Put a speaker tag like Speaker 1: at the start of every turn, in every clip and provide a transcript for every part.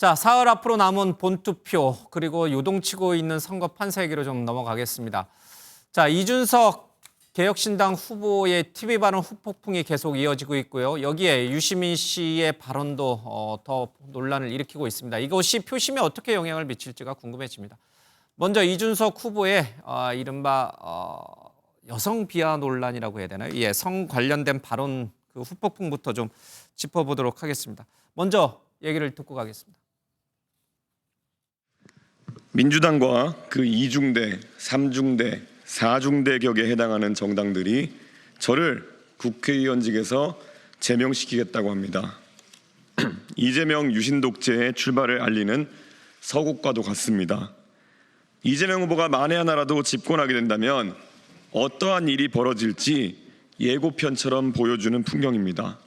Speaker 1: 자, 사흘 앞으로 남은 본투표 그리고 요동치고 있는 선거 판세 얘기로 좀 넘어가겠습니다. 자, 이준석 개혁신당 후보의 TV 발언 후폭풍이 계속 이어지고 있고요. 여기에 유시민 씨의 발언도 더 논란을 일으키고 있습니다. 이것이 표심에 어떻게 영향을 미칠지가 궁금해집니다. 먼저 이준석 후보의 이른바 여성 비하 논란이라고 해야 되나요? 예, 성 관련된 발언 그 후폭풍부터 좀 짚어보도록 하겠습니다. 먼저 얘기를 듣고 가겠습니다.
Speaker 2: 민주당과 그 2중대, 3중대, 4중대 격에 해당하는 정당들이 저를 국회의원직에서 제명시키겠다고 합니다. 이재명 유신 독재의 출발을 알리는 서곡과도 같습니다. 이재명 후보가 만에 하나라도 집권하게 된다면 어떠한 일이 벌어질지 예고편처럼 보여주는 풍경입니다.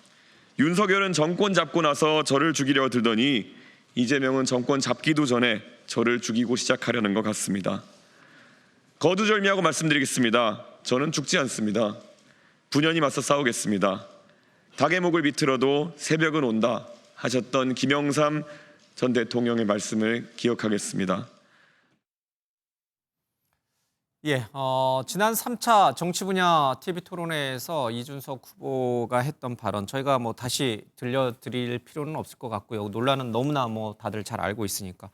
Speaker 2: 윤석열은 정권 잡고 나서 저를 죽이려 들더니 이재명은 정권 잡기도 전에 저를 죽이고 시작하려는 것 같습니다. 거두절미하고 말씀드리겠습니다. 저는 죽지 않습니다. 분연히 맞서 싸우겠습니다. 닭의 목을 비틀어도 새벽은 온다 하셨던 김영삼 전 대통령의 말씀을 기억하겠습니다.
Speaker 1: 예, 지난 3차 정치 분야 TV 토론회에서 이준석 후보가 했던 발언 저희가 뭐 다시 들려드릴 필요는 없을 것 같고요. 논란은 너무나 뭐 다들 잘 알고 있으니까.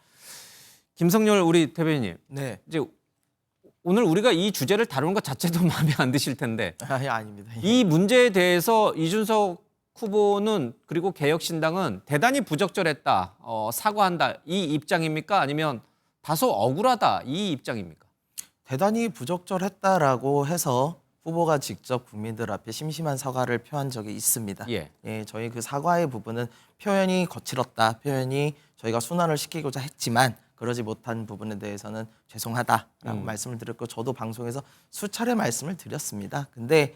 Speaker 1: 김성렬 우리 대변인님,
Speaker 3: 네.
Speaker 1: 이제 오늘 우리가 이 주제를 다루는 것 자체도 마음에 안 드실 텐데
Speaker 3: 아닙니다.
Speaker 1: 이 문제에 대해서 이준석 후보는 그리고 개혁신당은 대단히 부적절했다, 사과한다 이 입장입니까? 아니면 다소 억울하다 이 입장입니까?
Speaker 3: 대단히 부적절했다라고 해서 후보가 직접 국민들 앞에 심심한 사과를 표한 적이 있습니다.
Speaker 1: 예.
Speaker 3: 저희 그 사과의 부분은 표현이 거칠었다, 표현이 저희가 순환을 시키고자 했지만 그러지 못한 부분에 대해서는 죄송하다라고 말씀을 드렸고 저도 방송에서 수차례 말씀을 드렸습니다. 근데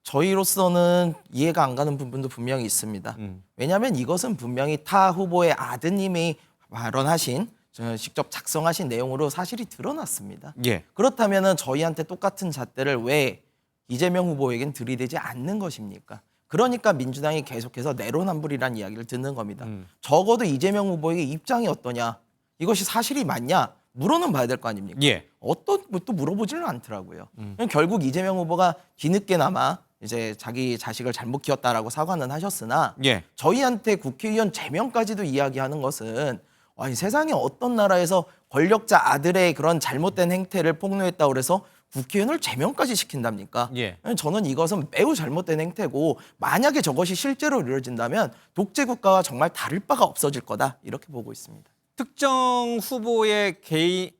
Speaker 3: 저희로서는 이해가 안 가는 부분도 분명히 있습니다. 왜냐하면 이것은 분명히 타 후보의 아드님이 발언하신 직접 작성하신 내용으로 사실이 드러났습니다.
Speaker 1: 예.
Speaker 3: 그렇다면 저희한테 똑같은 잣대를 왜 이재명 후보에겐 들이대지 않는 것입니까? 그러니까 민주당이 계속해서 내로남불이라는 이야기를 듣는 겁니다. 적어도 이재명 후보에게 입장이 어떠냐, 이것이 사실이 맞냐 물어는 봐야 될 거 아닙니까?
Speaker 1: 예.
Speaker 3: 어떤 것도 물어보지는 않더라고요. 결국 이재명 후보가 뒤늦게나마 이제 자기 자식을 잘못 키웠다라고 사과는 하셨으나
Speaker 1: 예.
Speaker 3: 저희한테 국회의원 제명까지도 이야기하는 것은 아니, 세상에 어떤 나라에서 권력자 아들의 그런 잘못된 행태를 폭로했다고 그래서 국회의원을 제명까지 시킨답니까?
Speaker 1: 예.
Speaker 3: 저는 이것은 매우 잘못된 행태고 만약에 저것이 실제로 이루어진다면 독재 국가와 정말 다를 바가 없어질 거다 이렇게 보고 있습니다.
Speaker 1: 특정 후보의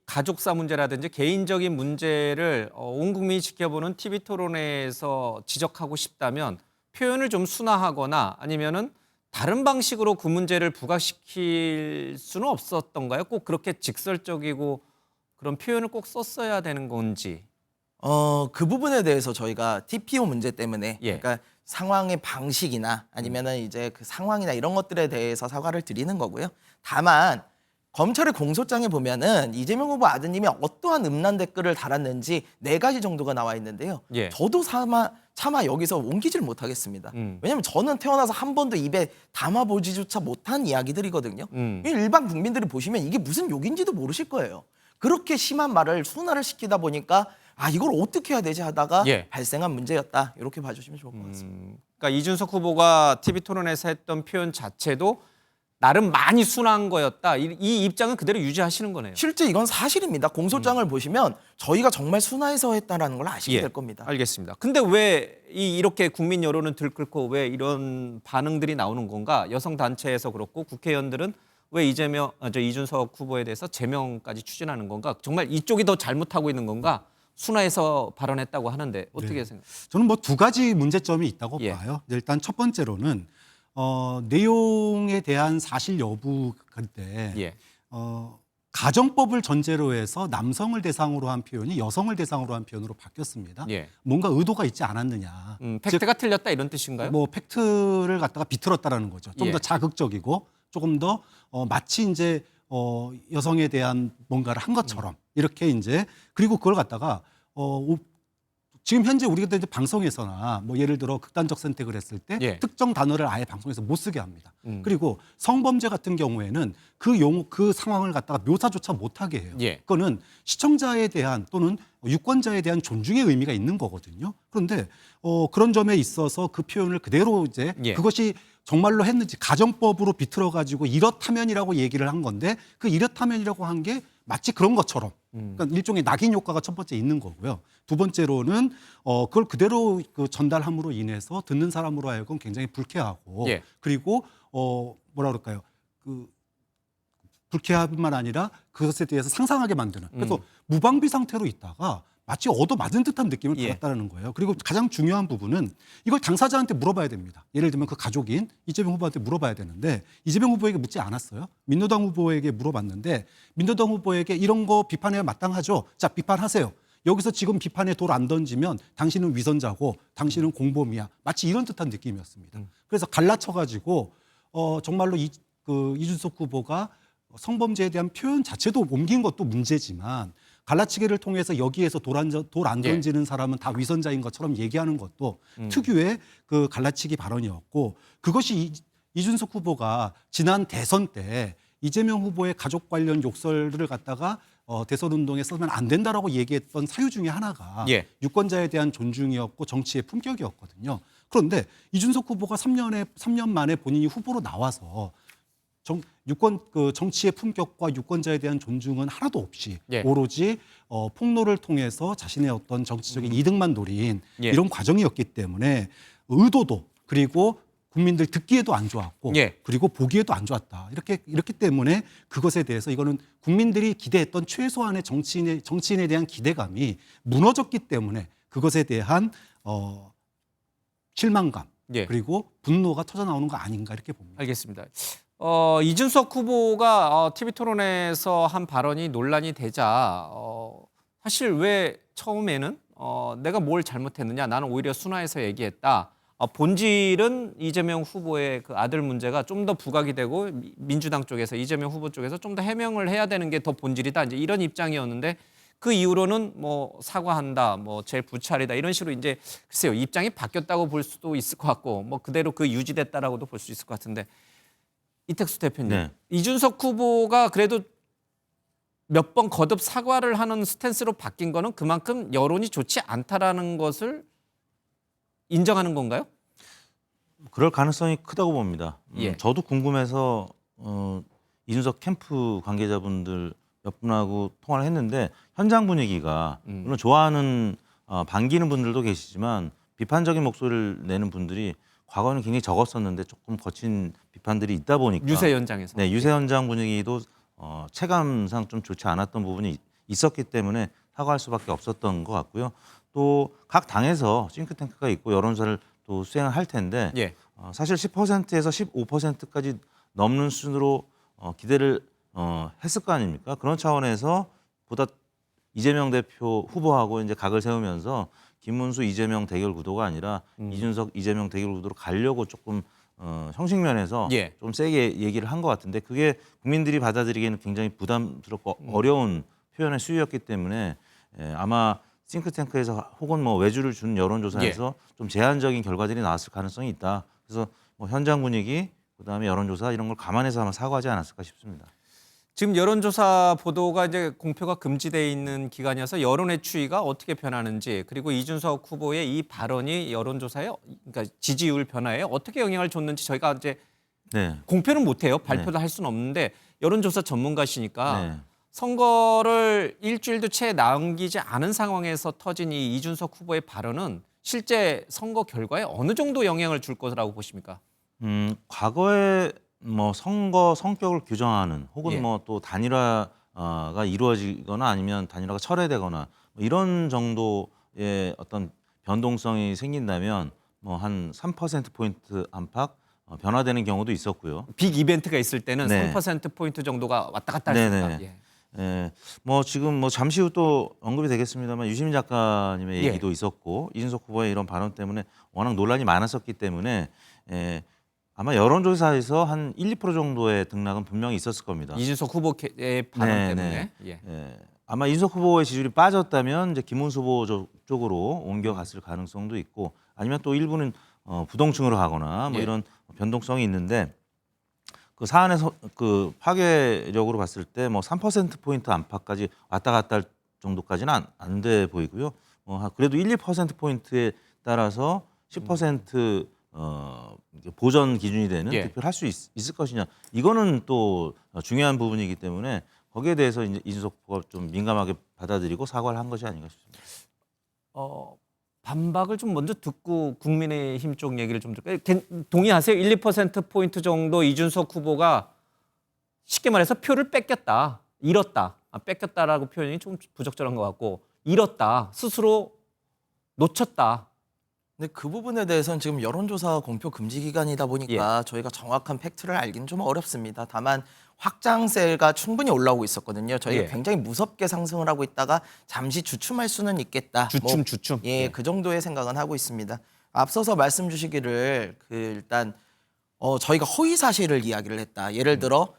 Speaker 1: 가족사 문제라든지 개인적인 문제를 온 국민이 지켜보는 TV 토론회에서 지적하고 싶다면 표현을 좀 순화하거나 아니면은 다른 방식으로 그 문제를 부각시킬 수는 없었던가요? 꼭 그렇게 직설적이고 그런 표현을 꼭 썼어야 되는 건지.
Speaker 3: 그 부분에 대해서 저희가 TPO 문제 때문에
Speaker 1: 예.
Speaker 3: 그러니까 상황의 방식이나 아니면은 이제 그 상황이나 이런 것들에 대해서 사과를 드리는 거고요. 다만 검찰의 공소장에 보면은 이재명 후보 아드님이 어떠한 음란 댓글을 달았는지 4가지 정도가 나와 있는데요.
Speaker 1: 예.
Speaker 3: 저도 차마 여기서 옮기지를 못하겠습니다. 왜냐하면 저는 태어나서 한 번도 입에 담아보지조차 못한 이야기들이거든요. 일반 국민들이 보시면 이게 무슨 욕인지도 모르실 거예요. 그렇게 심한 말을 순화를 시키다 보니까 이걸 어떻게 해야 되지 하다가
Speaker 1: 예.
Speaker 3: 발생한 문제였다. 이렇게 봐주시면 좋을 것 같습니다.
Speaker 1: 그러니까 이준석 후보가 TV 토론에서 했던 표현 자체도 나름 많이 순한 거였다. 이 입장은 그대로 유지하시는 거네요.
Speaker 3: 실제 이건 사실입니다. 공소장을 보시면 저희가 정말 순화해서 했다는 걸 아시게 될 겁니다.
Speaker 1: 알겠습니다. 근데 왜 이렇게 국민 여론은 들끓고 왜 이런 반응들이 나오는 건가? 여성 단체에서 그렇고 국회의원들은 왜 이준석 후보에 대해서 제명까지 추진하는 건가? 정말 이쪽이 더 잘못하고 있는 건가? 순화해서 발언했다고 하는데 어떻게 생각하세요?
Speaker 4: 저는 뭐 2가지 문제점이 있다고
Speaker 1: 예.
Speaker 4: 봐요. 일단 첫 번째로는 내용에 대한 사실 여부인데
Speaker 1: 예.
Speaker 4: 가정법을 전제로 해서 남성을 대상으로 한 표현이 여성을 대상으로 한 표현으로 바뀌었습니다.
Speaker 1: 예.
Speaker 4: 뭔가 의도가 있지 않았느냐.
Speaker 1: 팩트가 틀렸다 이런 뜻인가요?
Speaker 4: 뭐 팩트를 갖다가 비틀었다라는 거죠. 좀 더
Speaker 1: 예.
Speaker 4: 자극적이고 조금 더 마치 이제 여성에 대한 뭔가를 한 것처럼 이렇게 이제 그리고 그걸 갖다가 지금 현재 우리가 이제 방송에서나 뭐 예를 들어 극단적 선택을 했을 때
Speaker 1: 예.
Speaker 4: 특정 단어를 아예 방송에서 못 쓰게 합니다. 그리고 성범죄 같은 경우에는 그 상황을 갖다가 묘사조차 못하게 해요.
Speaker 1: 예.
Speaker 4: 그거는 시청자에 대한 또는 유권자에 대한 존중의 의미가 있는 거거든요. 그런데 그런 점에 있어서 그 표현을 그대로 이제
Speaker 1: 예.
Speaker 4: 그것이 정말로 했는지 가정법으로 비틀어 가지고 이렇다면이라고 얘기를 한 건데 그 이렇다면이라고 한 게 마치 그런 것처럼 그러니까 일종의 낙인 효과가 첫 번째 있는 거고요. 두 번째로는 그걸 그대로 그 전달함으로 인해서 듣는 사람으로 하여금 굉장히 불쾌하고
Speaker 1: 예.
Speaker 4: 그리고 뭐라 그럴까요? 그 불쾌함뿐만 아니라 그것에 대해서 상상하게 만드는. 그래서 무방비 상태로 있다가 마치 얻어맞은 듯한 느낌을
Speaker 1: 예.
Speaker 4: 받았다는 거예요. 그리고 가장 중요한 부분은 이걸 당사자한테 물어봐야 됩니다. 예를 들면 그 가족인 이재명 후보한테 물어봐야 되는데 이재명 후보에게 묻지 않았어요. 민노당 후보에게 물어봤는데 민노당 후보에게 이런 거 비판해야 마땅하죠. 자, 비판하세요. 여기서 지금 비판에 돌 안 던지면 당신은 위선자고 당신은 공범이야. 마치 이런 듯한 느낌이었습니다. 그래서 갈라쳐가지고 정말로 이준석 후보가 성범죄에 대한 표현 자체도 옮긴 것도 문제지만 갈라치기를 통해서 여기에서 돌 안 던지는 사람은 다 위선자인 것처럼 얘기하는 것도 특유의 그 갈라치기 발언이었고 그것이 이준석 후보가 지난 대선 때 이재명 후보의 가족 관련 욕설을 갖다가 대선 운동에 쓰면 안 된다라고 얘기했던 사유 중에 하나가
Speaker 1: 예.
Speaker 4: 유권자에 대한 존중이었고 정치의 품격이었거든요. 그런데 이준석 후보가 3년 만에 본인이 후보로 나와서 정치의 품격과 유권자에 대한 존중은 하나도 없이
Speaker 1: 예.
Speaker 4: 오로지 폭로를 통해서 자신의 어떤 정치적인 이득만 노린
Speaker 1: 예.
Speaker 4: 이런 과정이었기 때문에 의도도 그리고 국민들 듣기에도 안 좋았고
Speaker 1: 예.
Speaker 4: 그리고 보기에도 안 좋았다. 이렇기 때문에 그것에 대해서 이거는 국민들이 기대했던 최소한의 정치인에 대한 기대감이 무너졌기 때문에 그것에 대한 실망감
Speaker 1: 예.
Speaker 4: 그리고 분노가 터져 나오는 거 아닌가 이렇게 봅니다.
Speaker 1: 알겠습니다. 이준석 후보가 TV 토론에서 한 발언이 논란이 되자 사실 왜 처음에는 내가 뭘 잘못했느냐 나는 오히려 순화해서 얘기했다. 본질은 이재명 후보의 그 아들 문제가 좀 더 부각이 되고 민주당 쪽에서 이재명 후보 쪽에서 좀 더 해명을 해야 되는 게 더 본질이다. 이제 이런 입장이었는데 그 이후로는 뭐 사과한다, 뭐 제 부찰이다 이런 식으로 이제 글쎄요 입장이 바뀌었다고 볼 수도 있을 것 같고 뭐 그대로 그 유지됐다라고도 볼 수 있을 것 같은데 이택수 대표님
Speaker 5: 네.
Speaker 1: 이준석 후보가 그래도 몇 번 거듭 사과를 하는 스탠스로 바뀐 거는 그만큼 여론이 좋지 않다라는 것을 인정하는 건가요?
Speaker 5: 그럴 가능성이 크다고 봅니다.
Speaker 1: 예.
Speaker 5: 저도 궁금해서 이준석 캠프 관계자분들 몇 분하고 통화를 했는데 현장 분위기가 물론 좋아하는 반기는 분들도 계시지만 비판적인 목소리를 내는 분들이 과거에는 굉장히 적었었는데 조금 거친 비판들이 있다 보니까
Speaker 1: 유세 현장에서.
Speaker 5: 네, 유세 현장 분위기도 체감상 좀 좋지 않았던 부분이 있었기 때문에 사과할 수밖에 없었던 것 같고요. 또 각 당에서 싱크탱크가 있고 여론조사를 또 수행을 할 텐데
Speaker 1: 예.
Speaker 5: 사실 10%에서 15%까지 넘는 수준으로 기대를 했을 거 아닙니까? 그런 차원에서 보다 이재명 대표 후보하고 이제 각을 세우면서 김문수 이재명 대결 구도가 아니라 이준석 이재명 대결 구도로 가려고 조금 형식면에서
Speaker 1: 예.
Speaker 5: 좀 세게 얘기를 한 것 같은데 그게 국민들이 받아들이기에는 굉장히 부담스럽고 어려운 표현의 수위였기 때문에 아마 싱크탱크에서 혹은 뭐 외주를 준 여론조사에서 좀 제한적인 결과들이 나왔을 가능성이 있다. 그래서 뭐 현장 분위기 그다음에 여론조사 이런 걸 감안해서 아마 사과하지 않았을까 싶습니다.
Speaker 1: 지금 여론조사 보도가 이제 공표가 금지돼 있는 기간이어서 여론의 추이가 어떻게 변하는지 그리고 이준석 후보의 이 발언이 여론조사에 그러니까 지지율 변화에 어떻게 영향을 줬는지 저희가 이제
Speaker 5: 네.
Speaker 1: 공표는 못해요. 발표도 할 수는 없는데 여론조사 전문가시니까
Speaker 5: 네.
Speaker 1: 선거를 일주일도 채 남기지 않은 상황에서 터진 이 이준석 후보의 발언은 실제 선거 결과에 어느 정도 영향을 줄 것이라고 보십니까?
Speaker 5: 과거에 뭐 선거 성격을 규정하는 혹은
Speaker 1: 예.
Speaker 5: 뭐 또 단일화가 이루어지거나 아니면 단일화가 철회되거나 뭐 이런 정도의 어떤 변동성이 생긴다면 뭐 한 3%포인트 안팎 변화되는 경우도 있었고요.
Speaker 1: 빅 이벤트가 있을 때는
Speaker 5: 네.
Speaker 1: 3%포인트 정도가 왔다 갔다 할 수 있다.
Speaker 5: 네네.
Speaker 1: 예.
Speaker 5: 예, 뭐 지금 뭐 잠시 후 또 언급이 되겠습니다만 유시민 작가님의
Speaker 1: 예.
Speaker 5: 얘기도 있었고 이준석 후보의 이런 발언 때문에 워낙 논란이 많았었기 때문에 아마 여론조사에서 한 1, 2% 정도의 등락은 분명히 있었을 겁니다.
Speaker 1: 이준석 후보의 발언
Speaker 5: 네,
Speaker 1: 때문에.
Speaker 5: 네.
Speaker 1: 예.
Speaker 5: 아마 이준석 후보의 지지율이 빠졌다면 이제 김문수 후보 쪽으로 옮겨갔을 가능성도 있고 아니면 또 일부는 부동층으로 가거나 뭐
Speaker 1: 예.
Speaker 5: 이런 변동성이 있는데 그 사안에서 그 파괴력으로 봤을 때 뭐 3% 포인트 안팎까지 왔다 갔다 할 정도까지는 안 돼 보이고요. 그래도 1~2% 포인트에 따라서 10% 보전 기준이 되는
Speaker 1: 예.
Speaker 5: 득표를 할 수 있을 것이냐 이거는 또 중요한 부분이기 때문에 거기에 대해서 이제 이준석 후보가 좀 민감하게 받아들이고 사과를 한 것이 아닌가 싶습니다.
Speaker 1: 반박을 좀 먼저 듣고 국민의힘 쪽 얘기를 좀 들을까요? 동의하세요? 1~2% 포인트 정도 이준석 후보가 쉽게 말해서 표를 뺏겼다, 잃었다. 뺏겼다라고 표현이 좀 부적절한 것 같고 잃었다, 스스로 놓쳤다.
Speaker 3: 근데 그 부분에 대해서는 지금 여론조사 공표 금지 기간이다 보니까 저희가 정확한 팩트를 알기는 좀 어렵습니다. 다만 확장세가 충분히 올라오고 있었거든요. 저희가
Speaker 1: 예.
Speaker 3: 굉장히 무섭게 상승을 하고 있다가 잠시 주춤할 수는 있겠다.
Speaker 1: 주춤.
Speaker 3: 예, 그 정도의 생각은 하고 있습니다. 앞서서 말씀 주시기를 일단 저희가 허위 사실을 이야기를 했다. 예를 들어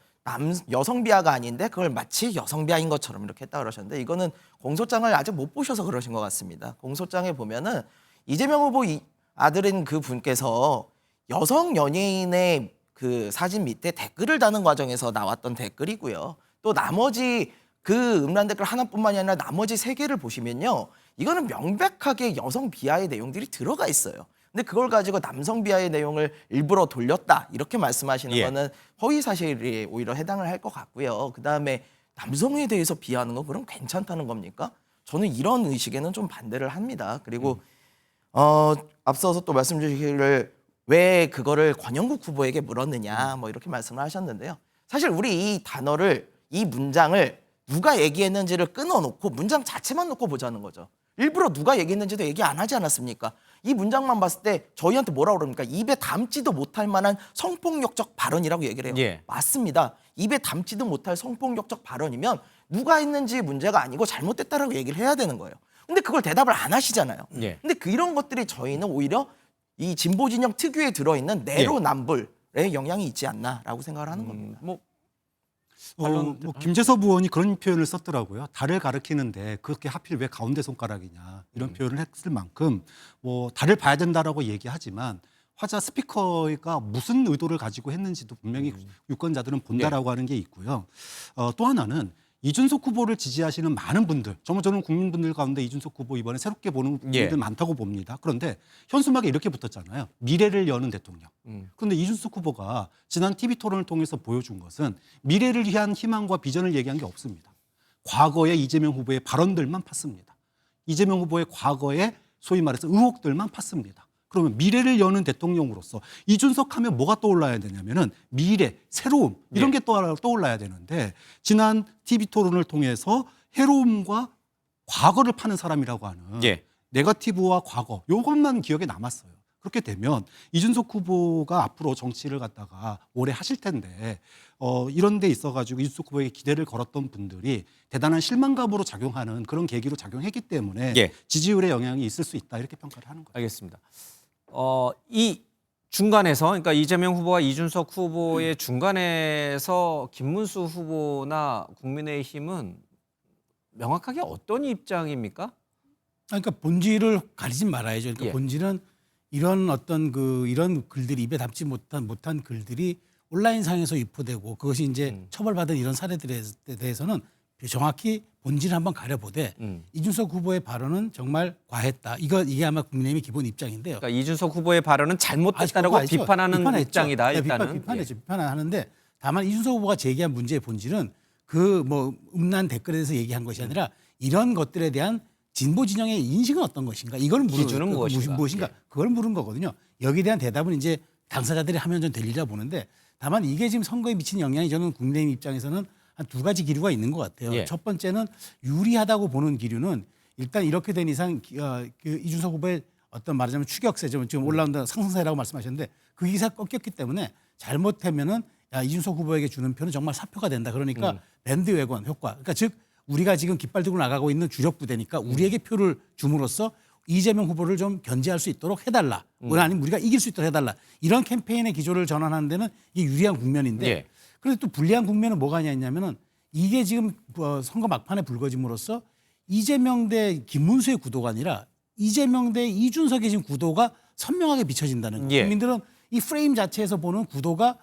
Speaker 3: 여성 비하가 아닌데 그걸 마치 여성 비하인 것처럼 이렇게 했다 그러셨는데 이거는 공소장을 아직 못 보셔서 그러신 것 같습니다. 공소장에 보면은 이재명 후보 아들인 그 분께서 여성 연예인의 그 사진 밑에 댓글을 다는 과정에서 나왔던 댓글이고요. 또 나머지 그 음란 댓글 하나뿐만이 아니라 나머지 3개를 보시면요. 이거는 명백하게 여성 비하의 내용들이 들어가 있어요. 근데 그걸 가지고 남성 비하의 내용을 일부러 돌렸다 이렇게 말씀하시는
Speaker 1: 예.
Speaker 3: 거는 허위 사실이 오히려 해당을 할 것 같고요. 그다음에 남성에 대해서 비하하는 거 그럼 괜찮다는 겁니까? 저는 이런 의식에는 좀 반대를 합니다. 그리고 앞서서 또 말씀 주시기를 왜 그거를 권영국 후보에게 물었느냐 뭐 이렇게 말씀을 하셨는데요. 사실 우리 이 단어를 이 문장을 누가 얘기했는지를 끊어놓고 문장 자체만 놓고 보자는 거죠. 일부러 누가 얘기했는지도 얘기 안 하지 않았습니까? 이 문장만 봤을 때 저희한테 뭐라고 그럽니까? 입에 담지도 못할 만한 성폭력적 발언이라고 얘기를 해요.
Speaker 1: 예.
Speaker 3: 맞습니다. 입에 담지도 못할 성폭력적 발언이면 누가 했는지 문제가 아니고 잘못됐다라고 얘기를 해야 되는 거예요. 근데 그걸 대답을 안 하시잖아요.
Speaker 1: 예.
Speaker 3: 근데 이런 것들이 저희는 오히려 이 진보 진영 특유에 들어있는 내로남불의 영향이 있지 않나라고 생각을 하는 겁니다.
Speaker 1: 뭐
Speaker 4: 김재섭 의원이 그런 표현을 썼더라고요. 달을 가리키는데 그렇게 하필 왜 가운데 손가락이냐 이런 표현을 했을 만큼 뭐 달을 봐야 된다라고 얘기하지만 화자 스피커가 무슨 의도를 가지고 했는지도 분명히 유권자들은 본다라고 하는 게 있고요. 또 하나는 이준석 후보를 지지하시는 많은 분들, 저는 국민분들 가운데 이준석 후보 이번에 새롭게 보는 분들 많다고 봅니다. 그런데 현수막에 이렇게 붙었잖아요. 미래를 여는 대통령. 그런데 이준석 후보가 지난 TV 토론을 통해서 보여준 것은 미래를 위한 희망과 비전을 얘기한 게 없습니다. 과거의 이재명 후보의 발언들만 팠습니다. 이재명 후보의 과거의 소위 말해서 의혹들만 팠습니다. 그러면 미래를 여는 대통령으로서 이준석 하면 뭐가 떠올라야 되냐면은 미래, 새로움 이런 게 떠올라야 되는데 지난 TV 토론을 통해서 해로움과 과거를 파는 사람이라고 하는 네거티브와 과거 이것만 기억에 남았어요. 그렇게 되면 이준석 후보가 앞으로 정치를 갖다가 오래 하실 텐데 이런 데 있어가지고 이준석 후보에게 기대를 걸었던 분들이 대단한 실망감으로 작용하는 그런 계기로 작용했기 때문에 지지율에 영향이 있을 수 있다 이렇게 평가를 하는 거예요.
Speaker 1: 알겠습니다. 이 중간에서 그러니까 이재명 후보와 이준석 후보의 중간에서 김문수 후보나 국민의힘은 명확하게 어떤 입장입니까?
Speaker 6: 그러니까 본질을 가리지 말아야죠. 그러니까 본질은 이런 어떤 이런 글들이 입에 담지 못한 글들이 온라인상에서 유포되고 그것이 이제 처벌받은 이런 사례들에 대해서는 정확히 본질을 한번 가려보되 이준석 후보의 발언은 정말 과했다. 이게 아마 국민의힘의 기본 입장인데요.
Speaker 1: 그러니까 이준석 후보의 발언은 잘못됐다라고 비판하는 입장이다. 일단은
Speaker 6: 비판하는데 다만 이준석 후보가 제기한 문제의 본질은 그 뭐 음란 댓글에 대해서 얘기한 것이 아니라 이런 것들에 대한 진보 진영의 인식은 어떤 것인가? 이걸
Speaker 1: 기준은 무엇인가?
Speaker 6: 그걸 물은 거거든요. 여기에 대한 대답은 이제 당사자들이 하면 좀 되리라 보는데 다만 이게 지금 선거에 미치는 영향이 저는 국민의힘 입장에서는 한 2가지 기류가 있는 것 같아요. 첫 번째는 유리하다고 보는 기류는 일단 이렇게 된 이상 이준석 후보의 어떤 말하자면 추격세 지금 올라온다 상승세라고 말씀하셨는데 그 기사 꺾였기 때문에 잘못하면은 이준석 후보에게 주는 표는 정말 사표가 된다. 그러니까 밴드웨건 효과. 그러니까 즉 우리가 지금 깃발 들고 나가고 있는 주력 부대니까 우리에게 표를 줌으로써 이재명 후보를 좀 견제할 수 있도록 해달라. 아니면 우리가 이길 수 있도록 해달라. 이런 캠페인의 기조를 전환하는 데는 이게 유리한 국면인데 그런데 또 불리한 국면은 뭐가 있냐면은 이게 지금 선거 막판에 불거짐으로써 이재명 대 김문수의 구도가 아니라 이재명 대 이준석의 지금 구도가 선명하게 비춰진다는 거예요.
Speaker 1: 예.
Speaker 6: 국민들은 이 프레임 자체에서 보는 구도가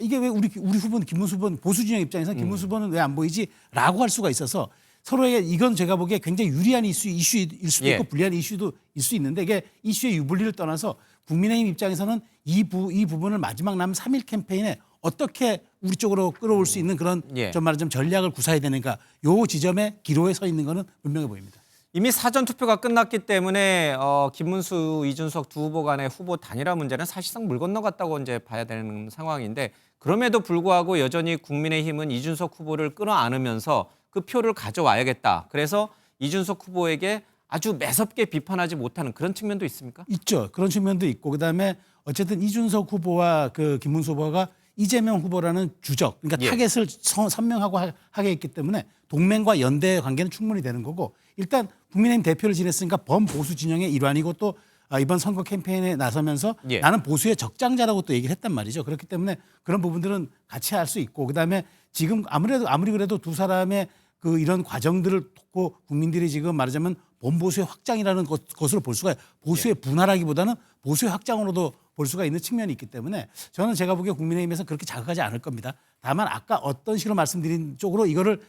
Speaker 6: 이게 왜 우리 후보는 김문수 후보는 보수 진영 입장에서 김문수 후보는 왜 안 보이지라고 할 수가 있어서 서로에게 이건 제가 보기에 굉장히 유리한 이슈일 수도
Speaker 1: 예.
Speaker 6: 있고 불리한 이슈도 일 수 있는데 이게 이슈의 유불리를 떠나서 국민의힘 입장에서는 이 부분을 마지막 남은 3일 캠페인에 어떻게 우리 쪽으로 끌어올 수 있는 그런
Speaker 1: 예.
Speaker 6: 좀 말하자면 전략을 구사해야 되는가 요 지점에 기로에 서 있는 거는 분명해 보입니다.
Speaker 1: 이미 사전 투표가 끝났기 때문에 김문수, 이준석 두 후보 간의 후보 단일화 문제는 사실상 물 건너갔다고 이제 봐야 되는 상황인데 그럼에도 불구하고 여전히 국민의힘은 이준석 후보를 끌어안으면서 그 표를 가져와야겠다. 그래서 이준석 후보에게 아주 매섭게 비판하지 못하는 그런 측면도 있습니까?
Speaker 6: 있죠. 그런 측면도 있고 그다음에 어쨌든 이준석 후보와 그 김문수 후보가 이재명 후보라는 주적, 그러니까
Speaker 1: 예.
Speaker 6: 타겟을 선명하고 하게 했기 때문에 동맹과 연대 관계는 충분히 되는 거고 일단 국민의힘 대표를 지냈으니까 범보수 진영의 일환이고 또 이번 선거 캠페인에 나서면서
Speaker 1: 예.
Speaker 6: 나는 보수의 적장자라고 또 얘기를 했단 말이죠. 그렇기 때문에 그런 부분들은 같이 할 수 있고 그다음에 지금 아무리 그래도 두 사람의 그 이런 과정들을 듣고 국민들이 지금 말하자면 범보수의 확장이라는 것으로 볼 수가 보수의 분할하기보다는 보수의 확장으로도 볼 수가 있는 측면이 있기 때문에 저는 제가 보기에 국민의힘에서 그렇게 자극하지 않을 겁니다. 다만 아까 어떤 식으로 말씀드린 쪽으로 이거를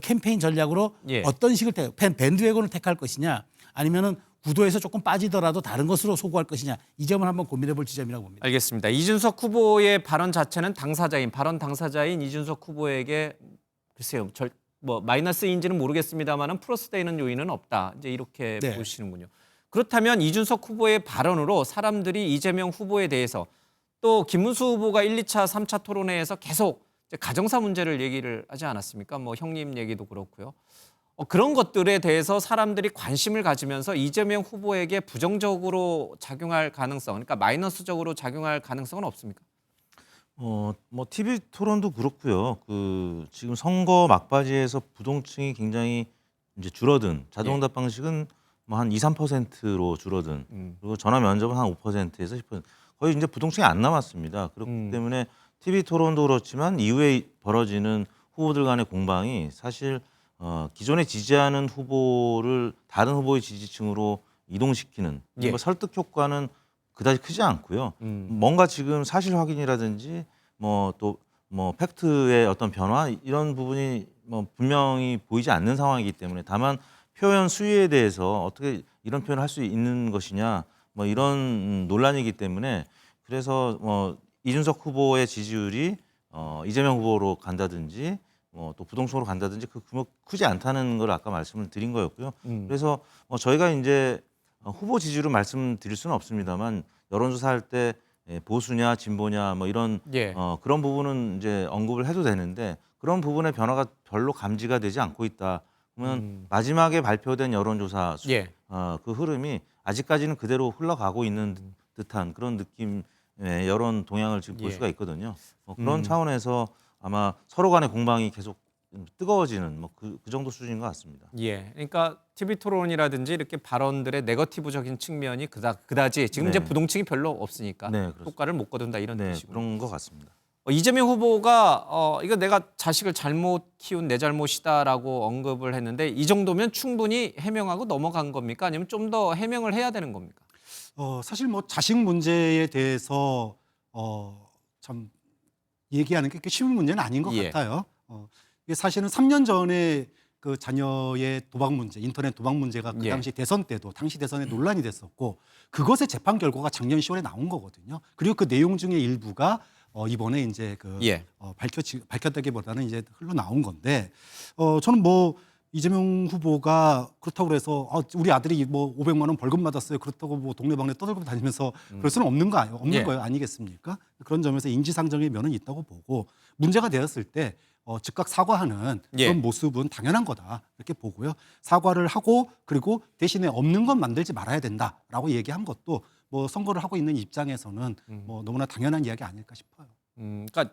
Speaker 6: 캠페인 전략으로
Speaker 1: 예.
Speaker 6: 어떤 식을 밴드웨건을 택할 것이냐 아니면은 구도에서 조금 빠지더라도 다른 것으로 소구할 것이냐 이 점을 한번 고민해 볼 지점이라고 봅니다.
Speaker 1: 알겠습니다. 이준석 후보의 발언 자체는 발언 당사자인 이준석 후보에게 글쎄요, 뭐 마이너스인지는 모르겠습니다만은 플러스 되는 요인은 없다. 이제 이렇게
Speaker 6: 네.
Speaker 1: 보시는군요. 그렇다면 이준석 후보의 발언으로 사람들이 이재명 후보에 대해서 또 김문수 후보가 1, 2차, 3차 토론회에서 계속 이제 가정사 문제를 얘기를 하지 않았습니까? 뭐 형님 얘기도 그렇고요. 그런 것들에 대해서 사람들이 관심을 가지면서 이재명 후보에게 부정적으로 작용할 가능성, 그러니까 마이너스적으로 작용할 가능성은 없습니까?
Speaker 5: 뭐 TV 토론도 그렇고요. 그 지금 선거 막바지에서 부동층이 굉장히 이제 줄어든 자동응답 방식은 뭐 한 2, 3%로 줄어든 그리고 전화 면접은 한 5%에서 10% 거의 이제 부동층이 안 남았습니다. 그렇기 때문에 TV 토론도 그렇지만 이후에 벌어지는 후보들 간의 공방이 사실 기존에 지지하는 후보를 다른 후보의 지지층으로 이동시키는
Speaker 1: 예.
Speaker 5: 뭐 설득 효과는 그다지 크지 않고요. 뭔가 지금 사실 확인이라든지 뭐 또 뭐 팩트의 어떤 변화 이런 부분이 뭐 분명히 보이지 않는 상황이기 때문에 다만 표현 수위에 대해서 어떻게 이런 표현을 할 수 있는 것이냐 뭐 이런 논란이기 때문에 그래서 뭐 이준석 후보의 지지율이 이재명 후보로 간다든지 또 부동층으로 간다든지 그 규모 크지 않다는 걸 아까 말씀을 드린 거였고요. 그래서 저희가 이제 후보 지지율을 말씀드릴 수는 없습니다만 여론조사할 때 보수냐 진보냐 뭐 이런
Speaker 1: 예.
Speaker 5: 그런 부분은 이제 언급을 해도 되는데 그런 부분의 변화가 별로 감지가 되지 않고 있다. 그러면 마지막에 발표된 여론조사
Speaker 1: 예.
Speaker 5: 그 흐름이 아직까지는 그대로 흘러가고 있는 듯한 그런 느낌의 여론 동향을 지금 볼
Speaker 1: 예.
Speaker 5: 수가 있거든요. 그런 차원에서 아마 서로 간의 공방이 계속 뜨거워지는 뭐 그 정도 수준인 것 같습니다.
Speaker 1: 예. 그러니까 TV 토론이라든지 이렇게 발언들의 네거티브적인 측면이 그다지 지금 이제
Speaker 5: 네.
Speaker 1: 부동층이 별로 없으니까
Speaker 5: 네, 그렇습니다.
Speaker 1: 효과를 못 거둔다 이런
Speaker 5: 네,
Speaker 1: 뜻이고.
Speaker 5: 그런 것 같습니다.
Speaker 1: 이재명 후보가 이거 내가 자식을 잘못 키운 내 잘못이다라고 언급을 했는데 이 정도면 충분히 해명하고 넘어간 겁니까? 아니면 좀 더 해명을 해야 되는 겁니까?
Speaker 4: 사실 뭐 자식 문제에 대해서 참 얘기하는 게 쉬운 문제는 아닌 것
Speaker 1: 예.
Speaker 4: 같아요. 이게 사실은 3년 전에 그 자녀의 도박 문제, 인터넷 도박 문제가 그
Speaker 1: 예.
Speaker 4: 당시 대선 때도 당시 대선에 논란이 됐었고 그것의 재판 결과가 작년 10월에 나온 거거든요. 그리고 그 내용 중에 일부가 이번에 이제 그
Speaker 1: 예.
Speaker 4: 밝혔다기보다는 이제 흘러나온 건데 저는 뭐 이재명 후보가 그렇다고 해서 우리 아들이 뭐 500만 원 벌금 받았어요. 그렇다고 뭐 동네방네 떠들고 다니면서 그럴 수는 없는
Speaker 1: 예.
Speaker 4: 거예요. 아니겠습니까? 그런 점에서 인지상정의 면은 있다고 보고 문제가 되었을 때 즉각 사과하는
Speaker 1: 예.
Speaker 4: 그런 모습은 당연한 거다 이렇게 보고요. 사과를 하고 그리고 대신에 없는 건 만들지 말아야 된다라고 얘기한 것도 뭐 선거를 하고 있는 입장에서는 뭐 너무나 당연한 이야기 아닐까 싶어요.
Speaker 1: 그러니까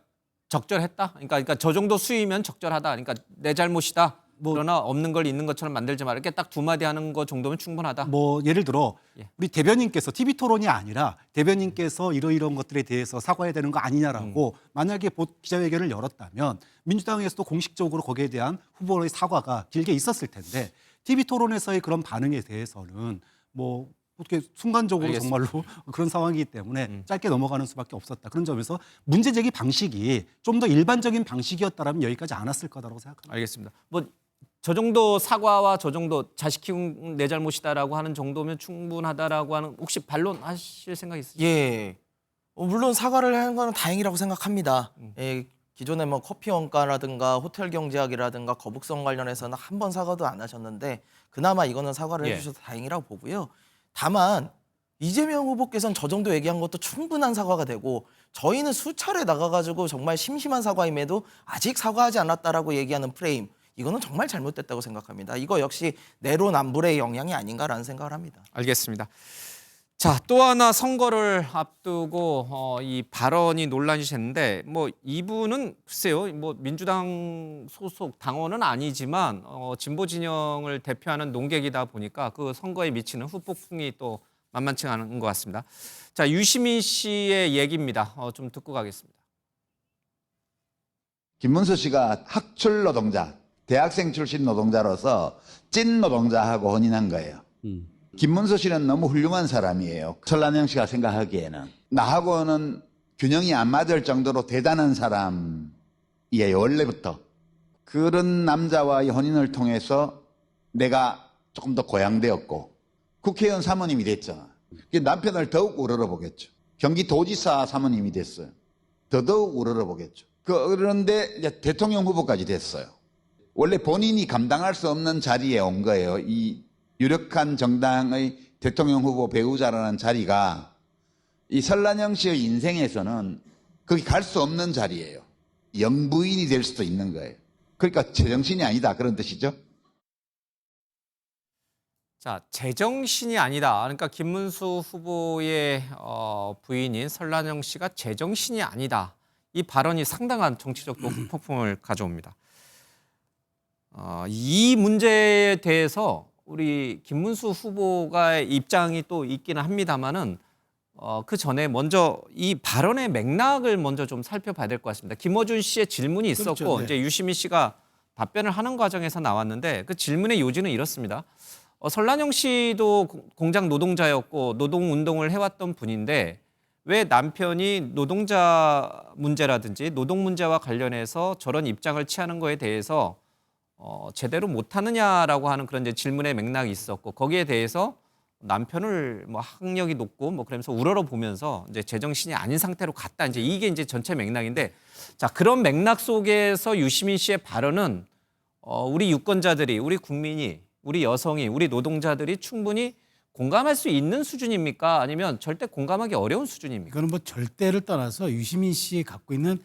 Speaker 1: 적절했다. 그러니까 저 정도 수위면 적절하다. 그러니까 내 잘못이다. 그러나 없는 걸 있는 것처럼 만들지 말아. 이렇게 딱 두 마디 하는 거 정도면 충분하다.
Speaker 4: 뭐 예를 들어
Speaker 1: 예.
Speaker 4: 우리 대변인께서 TV 토론이 아니라 대변인께서 이런 것들에 대해서 사과해야 되는 거 아니냐라고 만약에 기자회견을 열었다면 민주당에서도 공식적으로 거기에 대한 후보의 사과가 길게 있었을 텐데 TV 토론에서의 그런 반응에 대해서는 뭐 어떻게 순간적으로
Speaker 1: 알겠습니다.
Speaker 4: 정말로 그런 상황이기 때문에 짧게 넘어가는 수밖에 없었다. 그런 점에서 문제 제기 방식이 좀 더 일반적인 방식이었다라면 여기까지 안 왔을 거다라고 생각합니다.
Speaker 1: 알겠습니다. 뭐 저 정도 사과와 저 정도 자식 키운 내 잘못이다라고 하는 정도면 충분하다라고 하는 혹시 반론하실 생각 있으세요?
Speaker 3: 예. 물론 사과를 하는 거는 다행이라고 생각합니다. 예, 기존에 뭐 커피 원가라든가 호텔 경제학이라든가 거북선 관련해서는 한 번 사과도 안 하셨는데 그나마 이거는 사과를
Speaker 1: 예.
Speaker 3: 해주셔서 다행이라고 보고요. 다만 이재명 후보께서는 저 정도 얘기한 것도 충분한 사과가 되고 저희는 수차례 나가가지고 정말 심심한 사과임에도 아직 사과하지 않았다라고 얘기하는 프레임 이거는 정말 잘못됐다고 생각합니다. 이거 역시 내로남불의 영향이 아닌가라는 생각을 합니다.
Speaker 1: 알겠습니다. 자, 또 하나 선거를 앞두고 이 발언이 논란이 됐는데 뭐 이분은 글쎄요, 뭐 민주당 소속 당원은 아니지만 진보 진영을 대표하는 농객이다 보니까 그 선거에 미치는 후폭풍이 또 만만치 않은 것 같습니다. 자, 유시민 씨의 얘기입니다. 좀 듣고 가겠습니다.
Speaker 7: 김문수 씨가 학출 노동자, 대학생 출신 노동자로서 찐 노동자하고 혼인한 거예요. 김문수 씨는 너무 훌륭한 사람이에요. 설란영 씨가 생각하기에는. 나하고는 균형이 안 맞을 정도로 대단한 사람이에요, 원래부터. 그런 남자와의 혼인을 통해서 내가 조금 더 고양되었고, 국회의원 사모님이 됐잖아. 남편을 더욱 우러러보겠죠. 경기도지사 사모님이 됐어요. 더더욱 우러러보겠죠. 그런데 이제 대통령 후보까지 됐어요. 원래 본인이 감당할 수 없는 자리에 온 거예요. 이 유력한 정당의 대통령 후보 배우자라는 자리가 이 설란영 씨의 인생에서는 거기 갈 수 없는 자리예요. 영부인이 될 수도 있는 거예요. 그러니까 제정신이 아니다 그런 뜻이죠.
Speaker 1: 자, 제정신이 아니다. 그러니까 김문수 후보의 부인인 설란영 씨가 제정신이 아니다. 이 발언이 상당한 정치적 폭풍을 가져옵니다. 이 문제에 대해서 우리 김문수 후보가 입장이 또 있기는 합니다만은 그 전에 먼저 이 발언의 맥락을 먼저 좀 살펴봐야 될 것 같습니다. 김어준 씨의 질문이 있었고
Speaker 6: 그렇죠, 네.
Speaker 1: 이제 유시민 씨가 답변을 하는 과정에서 나왔는데 그 질문의 요지는 이렇습니다. 설란영 씨도 공장 노동자였고 노동운동을 해왔던 분인데 왜 남편이 노동자 문제라든지 노동 문제와 관련해서 저런 입장을 취하는 거에 대해서 제대로 못하느냐라고 하는 그런 이제 질문의 맥락이 있었고 거기에 대해서 남편을 뭐 학력이 높고 뭐 그러면서 우러러 보면서 이제 제정신이 아닌 상태로 갔다 이제 이게 이제 전체 맥락인데 자 그런 맥락 속에서 유시민 씨의 발언은 우리 유권자들이 우리 국민이 우리 여성이 우리 노동자들이 충분히 공감할 수 있는 수준입니까? 아니면 절대 공감하기 어려운 수준입니까?
Speaker 6: 이거는 뭐 절대를 떠나서 유시민 씨 갖고 있는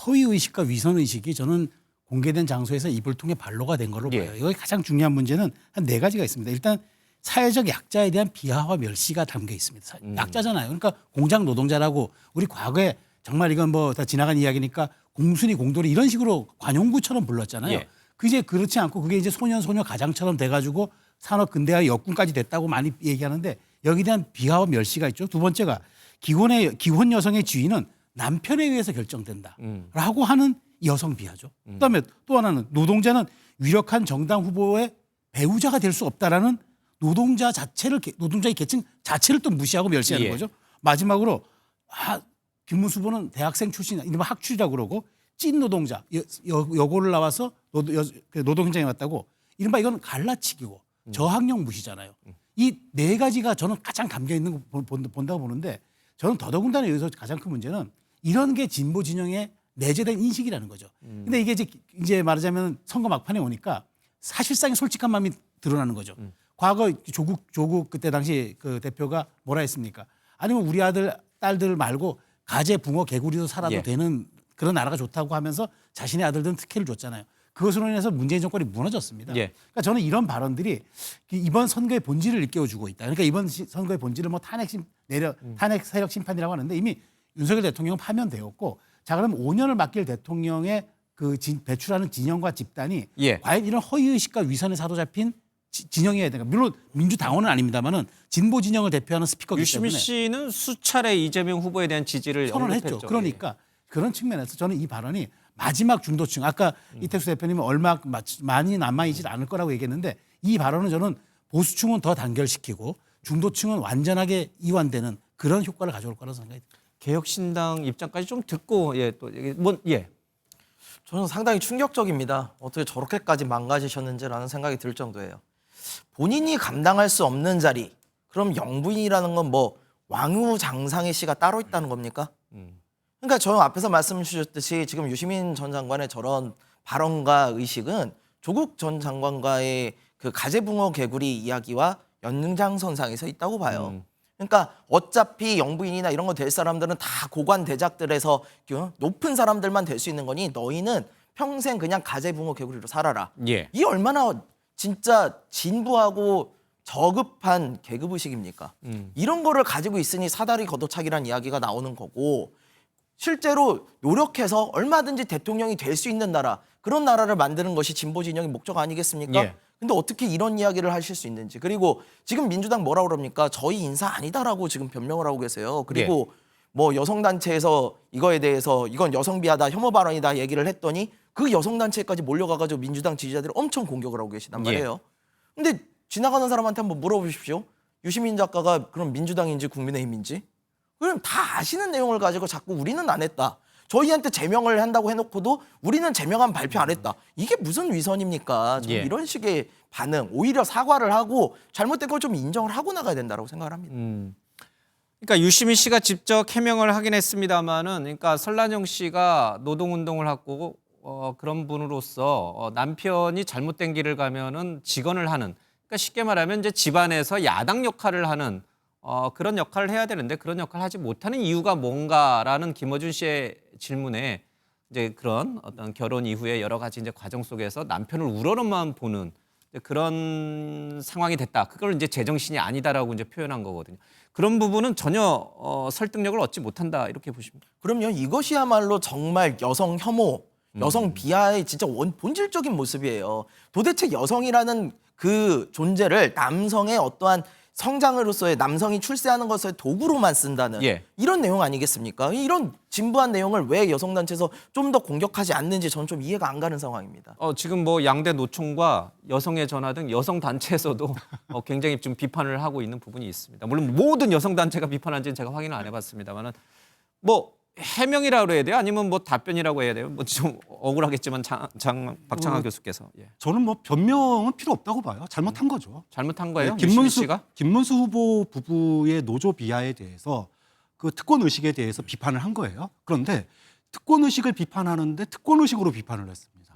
Speaker 6: 허위 의식과 위선 의식이 저는 공개된 장소에서 입을 통해 발로가 된 걸로
Speaker 1: 예.
Speaker 6: 봐요. 이거 가장 중요한 문제는 한 네 가지가 있습니다. 일단 사회적 약자에 대한 비하와 멸시가 담겨 있습니다. 약자잖아요. 그러니까 공장 노동자라고 우리 과거에 정말 이건 뭐 다 지나간 이야기니까 공순이 공돌이 이런 식으로 관용구처럼 불렀잖아요.
Speaker 1: 예.
Speaker 6: 그게 그렇지 않고 그게 이제 소년 가장처럼 돼가지고 산업 근대화 역군까지 됐다고 많이 얘기하는데 여기에 대한 비하와 멸시가 있죠. 두 번째가 기혼 여성의 지위는 남편에 의해서 결정된다라고 하는 여성 비하죠. 그다음에 또 하나는 노동자는 유력한 정당 후보의 배우자가 될 수 없다라는 노동자의 계층 자체를 또 무시하고 멸시하는
Speaker 1: 예.
Speaker 6: 거죠. 마지막으로 김문수 후보는 대학생 출신, 이른바 학출이라고 그러고 찐 노동자, 여고를 나와서 노동 현장에 왔다고 이른바 이건 갈라치기고 저학력 무시잖아요. 이 네 가지가 저는 가장 담겨 있는 거 본다고 보는데 저는 더더군다나 여기서 가장 큰 문제는 이런 게 진보 진영의 내재된 인식이라는 거죠. 근데 이게 이제 말하자면 선거 막판에 오니까 사실상의 솔직한 마음이 드러나는 거죠. 과거 조국 그때 당시 그 대표가 뭐라 했습니까? 아니면 우리 아들 딸들 말고 가재 붕어 개구리도 살아도
Speaker 1: 예.
Speaker 6: 되는 그런 나라가 좋다고 하면서 자신의 아들들은 특혜를 줬잖아요. 그것으로 인해서 문재인 정권이 무너졌습니다.
Speaker 1: 예.
Speaker 6: 그러니까 저는 이런 발언들이 이번 선거의 본질을 일깨워주고 있다. 그러니까 이번 선거의 본질을 뭐 탄핵 세력 심판이라고 하는데 이미 윤석열 대통령은 파면되었고 자 그럼 5년을 맡길 대통령의 배출하는 진영과 집단이
Speaker 1: 예.
Speaker 6: 과연 이런 허위의식과 위선에 사로잡힌 진영이어야 되는가. 물론 민주당원은 아닙니다만은 진보 진영을 대표하는 스피커이기
Speaker 1: 유시민
Speaker 6: 때문에
Speaker 1: 씨는 수차례 이재명 후보에 대한 지지를
Speaker 6: 선언했죠.
Speaker 1: 언급했죠.
Speaker 6: 그러니까 그런 측면에서 저는 이 발언이 마지막 중도층, 아까 이택수 대표님은 얼마 많이 남아있지 않을 거라고 얘기했는데 이 발언은 저는 보수층은 더 단결시키고 중도층은 완전하게 이완되는 그런 효과를 가져올 거라고 생각이 듭니다.
Speaker 1: 개혁신당 입장까지 좀 듣고 예.
Speaker 3: 저는 상당히 충격적입니다. 어떻게 저렇게까지 망가지셨는지라는 생각이 들 정도예요. 본인이 감당할 수 없는 자리, 그럼 영부인이라는 건 뭐 왕후장상의 씨가 따로 있다는 겁니까? 그러니까 저 앞에서 말씀 주셨듯이 지금 유시민 전 장관의 저런 발언과 의식은 조국 전 장관과의 그 가재붕어 개구리 이야기와 연장선상에서 있다고 봐요. 그러니까 어차피 영부인이나 이런 거 될 사람들은 다 고관 대작들에서 높은 사람들만 될 수 있는 거니 너희는 평생 그냥 가재붕어 개구리로 살아라.
Speaker 1: 예.
Speaker 3: 이 얼마나 진짜 진부하고 저급한 계급의식입니까? 이런 거를 가지고 있으니 사다리 걷어차기란 이야기가 나오는 거고 실제로 노력해서 얼마든지 대통령이 될 수 있는 나라, 그런 나라를 만드는 것이 진보 진영의 목적 아니겠습니까?
Speaker 1: 예.
Speaker 3: 근데 어떻게 이런 이야기를 하실 수 있는지. 그리고 지금 민주당 뭐라 그럽니까? 저희 인사 아니다라고 지금 변명을 하고 계세요. 그리고 뭐 여성단체에서 이거에 대해서 이건 여성비하다, 혐오 발언이다 얘기를 했더니 그 여성단체까지 몰려가가지고 민주당 지지자들이 엄청 공격을 하고 계시단 말이에요. 근데 지나가는 사람한테 한번 물어보십시오. 유시민 작가가 그럼 민주당인지 국민의힘인지? 그럼 다 아시는 내용을 가지고 자꾸 우리는 안 했다. 저희한테 제명을 한다고 해놓고도 우리는 제명안 발표 안 했다. 이게 무슨 위선입니까? 저는
Speaker 1: 예.
Speaker 3: 이런 식의 반응, 오히려 사과를 하고 잘못된 걸 좀 인정을 하고 나가야 된다고 생각을 합니다.
Speaker 1: 그러니까 유시민 씨가 직접 해명을 하긴 했습니다만은, 그러니까 설란영 씨가 노동운동을 하고 그런 분으로서 남편이 잘못된 길을 가면은 직언을 하는, 그러니까 쉽게 말하면 이제 집안에서 야당 역할을 하는 그런 역할을 해야 되는데 그런 역할을 하지 못하는 이유가 뭔가라는 김어준 씨의 질문에 이제 그런 어떤 결혼 이후에 여러 가지 이제 과정 속에서 남편을 우러러만 보는 그런 상황이 됐다. 그걸 이제 제정신이 아니다라고 이제 표현한 거거든요. 그런 부분은 전혀 설득력을 얻지 못한다 이렇게 보십니다.
Speaker 3: 그럼요. 이것이야말로 정말 여성 혐오, 여성 비하의 진짜 본질적인 모습이에요. 도대체 여성이라는 그 존재를 남성의 어떠한 성장으로서의 남성이 출세하는 것을 도구로만 쓴다는
Speaker 1: 예.
Speaker 3: 이런 내용 아니겠습니까? 이런 진부한 내용을 왜 여성단체에서 좀 더 공격하지 않는지 저는 좀 이해가 안 가는 상황입니다.
Speaker 1: 지금 뭐 양대 노총과 여성의 전화 등 여성 단체에서도 굉장히 좀 비판을 하고 있는 부분이 있습니다. 물론 모든 여성 단체가 비판한지는 제가 확인을 안 해봤습니다만은 뭐 해명이라고 해야 돼요? 아니면 뭐 답변이라고 해야 돼요? 뭐 좀 억울하겠지만 박창하 교수께서
Speaker 4: 저는 뭐 변명은 필요 없다고 봐요. 잘못한 거죠.
Speaker 1: 잘못한 거예요?
Speaker 4: 네,
Speaker 1: 유시민 씨가?
Speaker 4: 김문수 후보 부부의 노조 비하에 대해서 그 특권 의식에 대해서 비판을 한 거예요. 그런데 특권 의식을 비판하는데 특권 의식으로 비판을 했습니다.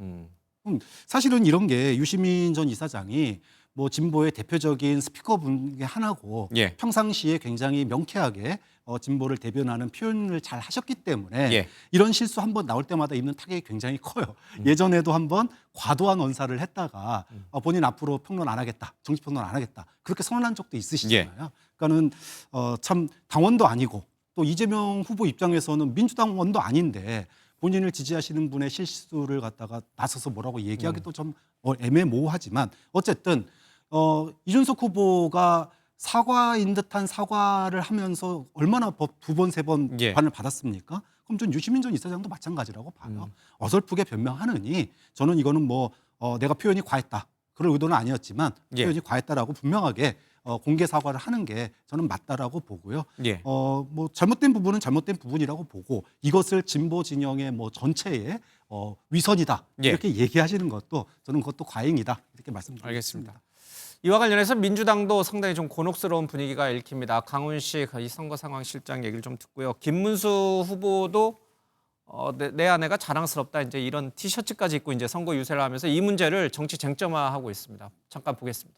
Speaker 4: 사실은 이런 게 유시민 전 이사장이 뭐 진보의 대표적인 스피커분 중에 하나고
Speaker 1: 예.
Speaker 4: 평상시에 굉장히 명쾌하게 진보를 대변하는 표현을 잘 하셨기 때문에
Speaker 1: 예.
Speaker 4: 이런 실수 한번 나올 때마다 입는 타격이 굉장히 커요. 예전에도 한번 과도한 언사를 했다가 본인 앞으로 평론 안 하겠다, 정치 평론 안 하겠다 그렇게 선언한 적도 있으시잖아요. 그러니까는 참 당원도 아니고 또 이재명 후보 입장에서는 민주당원도 아닌데 본인을 지지하시는 분의 실수를 갖다가 나서서 뭐라고 얘기하기도 좀 애매모호하지만 어쨌든 이준석 후보가 사과인 듯한 사과를 하면서 얼마나 두 번, 세 번
Speaker 1: 예.
Speaker 4: 비판을 받았습니까? 그럼 전 유시민 전 이사장도 마찬가지라고 봐요. 어설프게 변명하느니 저는 이거는 뭐 내가 표현이 과했다. 그럴 의도는 아니었지만
Speaker 1: 예.
Speaker 4: 표현이 과했다라고 분명하게 공개 사과를 하는 게 저는 맞다라고 보고요.
Speaker 1: 예.
Speaker 4: 뭐 잘못된 부분은 잘못된 부분이라고 보고 이것을 진보 진영의 뭐 전체의 위선이다
Speaker 1: 예.
Speaker 4: 이렇게 얘기하시는 것도 저는 그것도 과잉이다 이렇게 말씀드리겠습니다.
Speaker 1: 알겠습니다. 이와 관련해서 민주당도 상당히 좀 곤혹스러운 분위기가 읽힙니다. 강훈식 이 선거 상황 실장 얘기를 좀 듣고요. 김문수 후보도 내 아내가 자랑스럽다 이제 이런 티셔츠까지 입고 이제 선거 유세를 하면서 이 문제를 정치 쟁점화하고 있습니다. 잠깐 보겠습니다.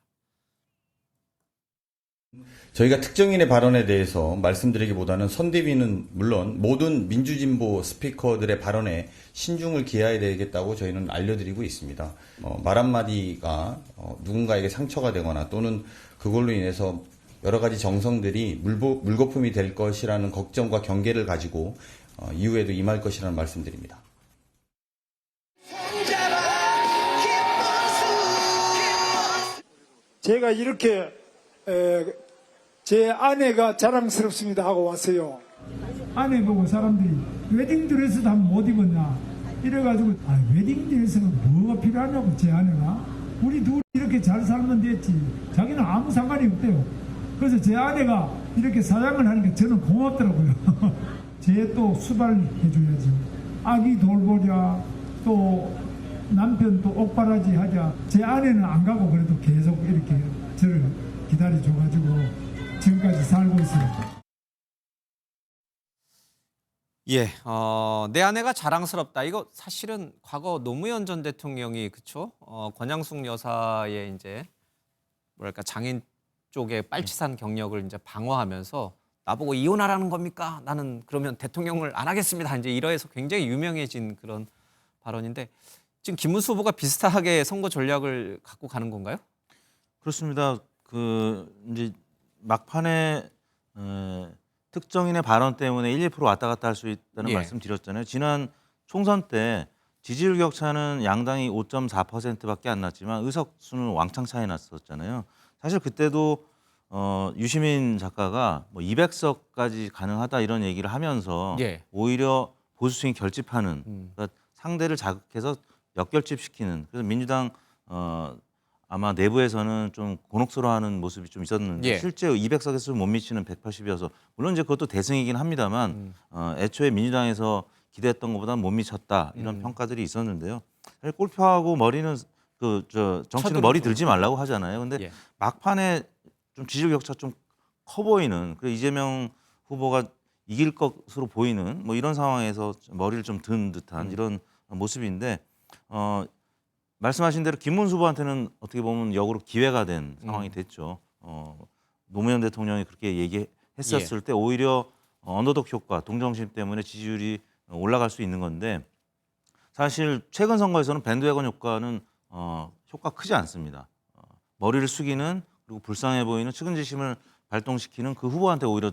Speaker 8: 저희가 특정인의 발언에 대해서 말씀드리기보다는 선대위는 물론 모든 민주진보 스피커들의 발언에 신중을 기해야 되겠다고 저희는 알려드리고 있습니다. 말 한마디가 누군가에게 상처가 되거나 또는 그걸로 인해서 여러 가지 정성들이 물거품이 될 것이라는 걱정과 경계를 가지고 이후에도 임할 것이라는 말씀드립니다.
Speaker 9: 제가 이렇게 제 아내가 자랑스럽습니다 하고 왔어요. 아내 보고 사람들이 웨딩드레스도 한번 못 입었냐 이래가지고 웨딩드레스는 뭐가 필요하냐고 제 아내가 우리 둘이 이렇게 잘 살면 됐지 자기는 아무 상관이 없대요. 그래서 제 아내가 이렇게 사장을 하니까 저는 고맙더라고요. 제 또 수발해줘야지. 아기 돌보자 또 남편 또 옥바라지 하자. 제 아내는 안 가고 그래도 계속 이렇게 저를 기다려줘가지고 지금까지 살고 있어요.
Speaker 1: 예, 내 아내가 자랑스럽다. 이거 사실은 과거 노무현 전 대통령이 그쵸? 권양숙 여사의 이제 뭐랄까 장인 쪽의 빨치산 경력을 이제 방어하면서 나보고 이혼하라는 겁니까? 나는 그러면 대통령을 안 하겠습니다. 이제 이러해서 굉장히 유명해진 그런 발언인데 지금 김문수 후보가 비슷하게 선거 전략을 갖고 가는 건가요?
Speaker 5: 그렇습니다. 이제 막판에 특정인의 발언 때문에 1, 2% 왔다 갔다 할 수 있다는
Speaker 1: 예.
Speaker 5: 말씀 드렸잖아요. 지난 총선 때 지지율 격차는 양당이 5.4%밖에 안 났지만 의석수는 왕창 차이 났었잖아요. 사실 그때도 유시민 작가가 뭐 200석까지 가능하다 이런 얘기를 하면서
Speaker 1: 예.
Speaker 5: 오히려 보수층이 결집하는 그러니까 상대를 자극해서 역결집시키는 그래서 민주당 아마 내부에서는 좀 곤혹스러워하는 모습이 좀 있었는데
Speaker 1: 예.
Speaker 5: 실제 200석에서 못 미치는 180이어서 물론 이제 그것도 대승이긴 합니다만 애초에 민주당에서 기대했던 것보다는 못 미쳤다 이런 평가들이 있었는데요. 사실 골표하고 머리는 정치는 머리 들지 말라고 하잖아요. 근데
Speaker 1: 예.
Speaker 5: 막판에 좀 지지율 격차 좀 커 보이는 그 이재명 후보가 이길 것으로 보이는 뭐 이런 상황에서 머리를 좀 든 듯한 이런 모습인데 말씀하신 대로 김문수 후보한테는 어떻게 보면 역으로 기회가 된 상황이 됐죠. 노무현 대통령이 그렇게 얘기했었을 때 오히려 언더독 효과, 동정심 때문에 지지율이 올라갈 수 있는 건데 사실 최근 선거에서는 밴드웨건 효과는 효과 크지 않습니다. 머리를 숙이는 그리고 불쌍해 보이는 측은지심을 발동시키는 그 후보한테 오히려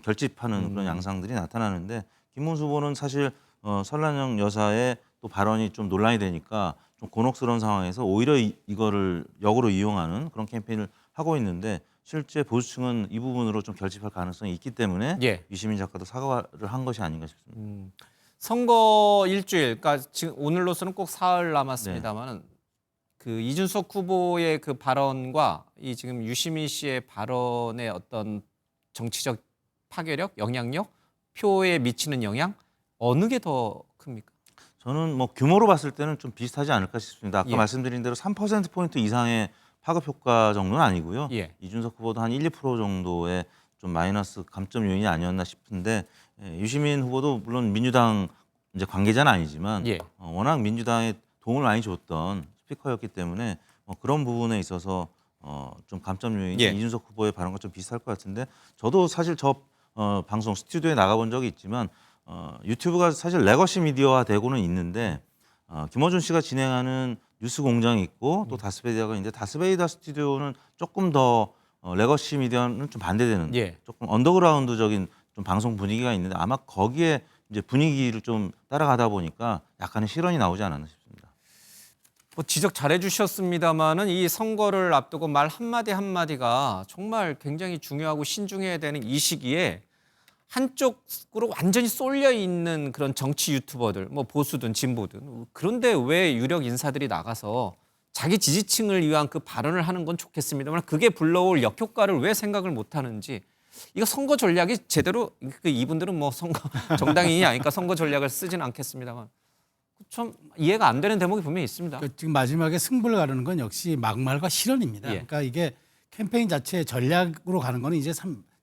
Speaker 5: 결집하는 그런 양상들이 나타나는데 김문수 후보는 사실 설란영 여사의 또 발언이 좀 논란이 되니까 좀 곤혹스러운 상황에서 오히려 이거를 역으로 이용하는 그런 캠페인을 하고 있는데 실제 보수층은 이 부분으로 좀 결집할 가능성이 있기 때문에
Speaker 1: 예.
Speaker 5: 유시민 작가도 사과를 한 것이 아닌가 싶습니다.
Speaker 1: 선거 일주일, 그러니까 지금 오늘로서는 꼭 사흘 남았습니다만은 그 이준석 후보의 그 발언과 이 지금 유시민 씨의 발언의 어떤 정치적 파괴력, 영향력, 표에 미치는 영향 어느 게 더 큽니까?
Speaker 5: 저는 뭐 규모로 봤을 때는 좀 비슷하지 않을까 싶습니다. 아까
Speaker 1: 예.
Speaker 5: 말씀드린 대로 3%포인트 이상의 파급 효과 정도는 아니고요.
Speaker 1: 예.
Speaker 5: 이준석 후보도 한 1, 2% 정도의 좀 마이너스 감점 요인이 아니었나 싶은데 유시민 후보도 물론 민주당 이제 관계자는 아니지만
Speaker 1: 예.
Speaker 5: 워낙 민주당에 도움을 많이 줬던 스피커였기 때문에 그런 부분에 있어서 좀 감점 요인이
Speaker 1: 예.
Speaker 5: 이준석 후보의 발언과 좀 비슷할 것 같은데 저도 사실 방송 스튜디오에 나가본 적이 있지만 유튜브가 사실 레거시 미디어화 되고는 있는데 김어준 씨가 진행하는 뉴스 공장이 있고 또 다스베이다가 있는데 다스베이다 스튜디오는 조금 더 레거시 미디어는 좀 반대되는
Speaker 1: 예.
Speaker 5: 조금 언더그라운드적인 좀 방송 분위기가 있는데 아마 거기에 이제 분위기를 좀 따라가다 보니까 약간의 실언이 나오지 않았나 싶습니다.
Speaker 1: 뭐 지적 잘해 주셨습니다만은 이 선거를 앞두고 말 한마디 한마디가 정말 굉장히 중요하고 신중해야 되는 이 시기에 한쪽으로 완전히 쏠려 있는 그런 정치 유튜버들, 뭐 보수든 진보든 그런데 왜 유력 인사들이 나가서 자기 지지층을 위한 그 발언을 하는 건 좋겠습니다만 그게 불러올 역효과를 왜 생각을 못 하는지 이거 선거 전략이 제대로 이분들은 뭐 선거 정당인이 아니까 선거 전략을 쓰진 않겠습니다만 좀 이해가 안 되는 대목이 분명히 있습니다.
Speaker 6: 그러니까 지금 마지막에 승부를 가르는 건 역시 막말과 실언입니다.
Speaker 1: 예.
Speaker 6: 그러니까 이게 캠페인 자체 전략으로 가는 거는 이제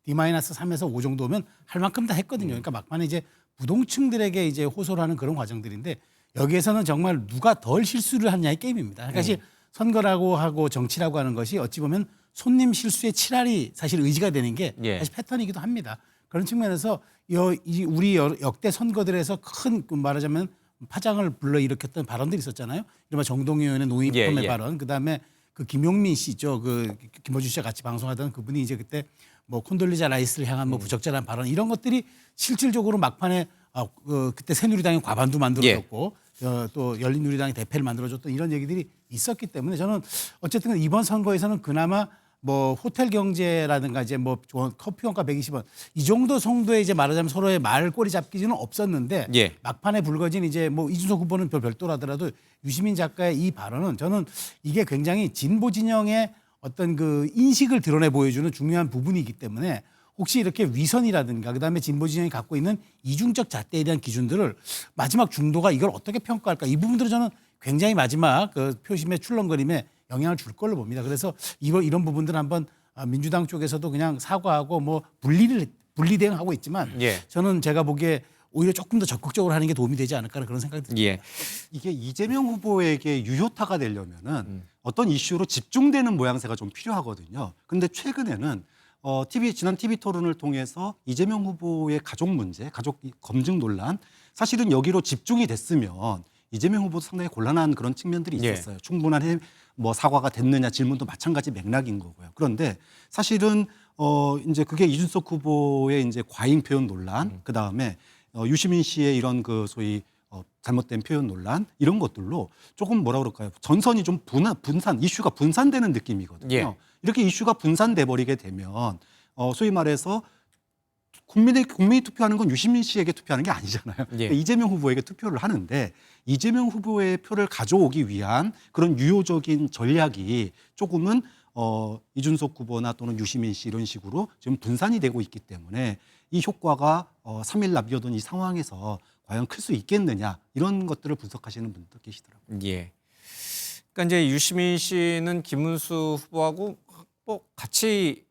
Speaker 6: D-3에서 5 정도면 할 만큼 다 했거든요. 그러니까 막판에 이제 부동층들에게 이제 호소를 하는 그런 과정들인데 여기에서는 정말 누가 덜 실수를 하느냐의 게임입니다. 그러니까 사실 선거라고 하고 정치라고 하는 것이 어찌 보면 손님 실수의 칠할이 사실 의지가 되는 게
Speaker 1: 예.
Speaker 6: 사실 패턴이기도 합니다. 그런 측면에서 우리 역대 선거들에서 큰 말하자면 파장을 불러일으켰던 발언들이 있었잖아요. 이른바 정동희 의원의 노인reform의
Speaker 1: 예.
Speaker 6: 발언, 그다음에 그 김용민 씨죠. 그 김어준 씨와 같이 방송하던 그분이 이제 그때 뭐 콘돌리자 라이스를 향한 뭐 부적절한 발언 이런 것들이 실질적으로 막판에 그때 새누리당이 과반도 만들어줬고 또 열린우리당이 대패를 만들어줬던 이런 얘기들이 있었기 때문에 저는 어쨌든 이번 선거에서는 그나마 뭐 호텔 경제라든가 이제 뭐 커피 원가 120원 이 정도 정도의 이제 말하자면 서로의 말꼬리 잡기는 없었는데
Speaker 1: 예.
Speaker 6: 막판에 불거진 이제 뭐 이준석 후보는 별도라더라도 유시민 작가의 이 발언은 저는 이게 굉장히 진보 진영의 어떤 그 인식을 드러내 보여주는 중요한 부분이기 때문에 혹시 이렇게 위선이라든가 그다음에 진보 진영이 갖고 있는 이중적 잣대에 대한 기준들을 마지막 중도가 이걸 어떻게 평가할까 이 부분들을 저는 굉장히 마지막 그 표심의 출렁거림에 영향을 줄 걸로 봅니다. 그래서 이런 부분들은 한번 민주당 쪽에서도 그냥 사과하고 뭐 분리 대응하고 있지만
Speaker 1: 예.
Speaker 6: 저는 제가 보기에 오히려 조금 더 적극적으로 하는 게 도움이 되지 않을까 그런 생각이 듭니다.
Speaker 1: 예.
Speaker 4: 이게 이재명 후보에게 유효타가 되려면은 어떤 이슈로 집중되는 모양새가 좀 필요하거든요. 근데 최근에는 지난 TV 토론을 통해서 이재명 후보의 가족 문제, 가족 검증 논란, 사실은 여기로 집중이 됐으면 이재명 후보도 상당히 곤란한 그런 측면들이 있었어요. 충분한 뭐 사과가 됐느냐 질문도 마찬가지 맥락인 거고요. 그런데 사실은 이제 그게 이준석 후보의 이제 과잉 표현 논란, 그 다음에 유시민 씨의 이런 그 소위 잘못된 표현 논란 이런 것들로 조금 뭐라 그럴까요? 전선이 좀 분산 이슈가 분산되는 느낌이거든요.
Speaker 1: 예.
Speaker 4: 이렇게 이슈가 분산돼 버리게 되면 소위 말해서 국민이 투표하는 건 유시민 씨에게 투표하는 게 아니잖아요.
Speaker 1: 예.
Speaker 4: 그러니까 이재명 후보에게 투표를 하는데 이재명 후보의 표를 가져오기 위한 그런 유효적인 전략이 조금은 이준석 후보나 또는 유시민 씨 이런 식으로 지금 분산이 되고 있기 때문에 이 효과가 3일 남겨둔 이 상황에서 과연 클 수 있겠느냐 이런 것들을 분석하시는 분도 계시더라고요.
Speaker 1: 예. 그러니까 이제 유시민 씨는 김문수 후보하고 뭐 같이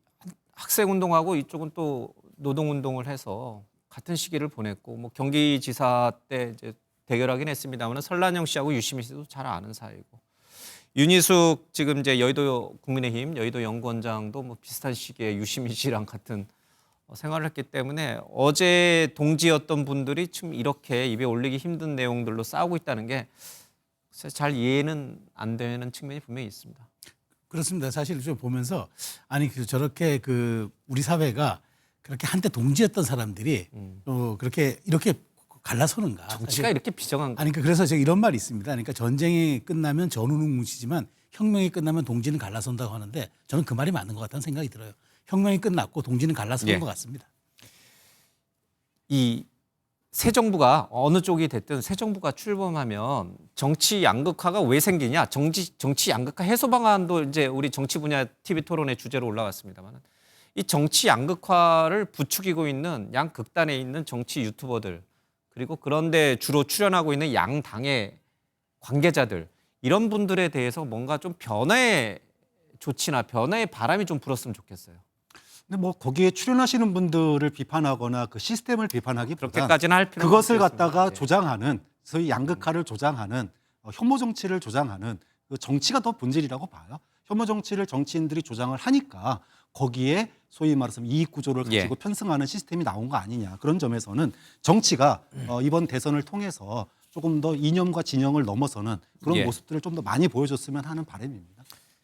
Speaker 1: 학생 운동하고 이쪽은 또 노동 운동을 해서 같은 시기를 보냈고 뭐 경기지사 때 이제 대결하긴 했습니다만 설란영 씨하고 유시민 씨도 잘 아는 사이고 윤희숙 지금 이제 여의도 국민의힘 여의도 연구원장도 뭐 비슷한 시기에 유시민 씨랑 같은 생활을 했기 때문에 어제 동지였던 분들이 지금 이렇게 입에 올리기 힘든 내용들로 싸우고 있다는 게 잘 이해는 안 되는 측면이 분명히 있습니다.
Speaker 6: 그렇습니다. 사실 좀 보면서 아니 저렇게 우리 사회가 그렇게 한때 동지였던 사람들이 그렇게 이렇게 갈라서는가?
Speaker 1: 정치가
Speaker 6: 사실.
Speaker 1: 이렇게 비정한가?
Speaker 6: 아니 그래서 제가 이런 말이 있습니다. 그러니까 전쟁이 끝나면 전우는 뭉치지만 혁명이 끝나면 동지는 갈라선다고 하는데 저는 그 말이 맞는 것 같다는 생각이 들어요. 혁명이 끝났고 동지는 갈라서는
Speaker 1: 예.
Speaker 6: 것 같습니다.
Speaker 1: 이 새 정부가 어느 쪽이 됐든 새 정부가 출범하면 정치 양극화가 왜 생기냐? 정치 양극화 해소 방안도 이제 우리 정치 분야 TV 토론의 주제로 올라왔습니다만 이 정치 양극화를 부추기고 있는 양 극단에 있는 정치 유튜버들 그리고 그런데 주로 출연하고 있는 양 당의 관계자들 이런 분들에 대해서 뭔가 좀 변화의 조치나 변화의 바람이 좀 불었으면 좋겠어요.
Speaker 4: 근데 뭐 거기에 출연하시는 분들을 비판하거나 그 시스템을 비판하기보다
Speaker 1: 그렇게까지는 할 필요는
Speaker 4: 그것을
Speaker 1: 없겠습니다.
Speaker 4: 갖다가
Speaker 1: 예.
Speaker 4: 조장하는 소위 양극화를 조장하는 혐오 정치를 조장하는 그 정치가 더 본질이라고 봐요. 혐오 정치를 정치인들이 조장을 하니까 거기에 소위 말해서 이익 구조를 가지고
Speaker 1: 예.
Speaker 4: 편승하는 시스템이 나온 거 아니냐. 그런 점에서는 정치가 이번 대선을 통해서 조금 더 이념과 진영을 넘어서는 그런
Speaker 1: 예.
Speaker 4: 모습들을 좀 더 많이 보여줬으면 하는 바람입니다.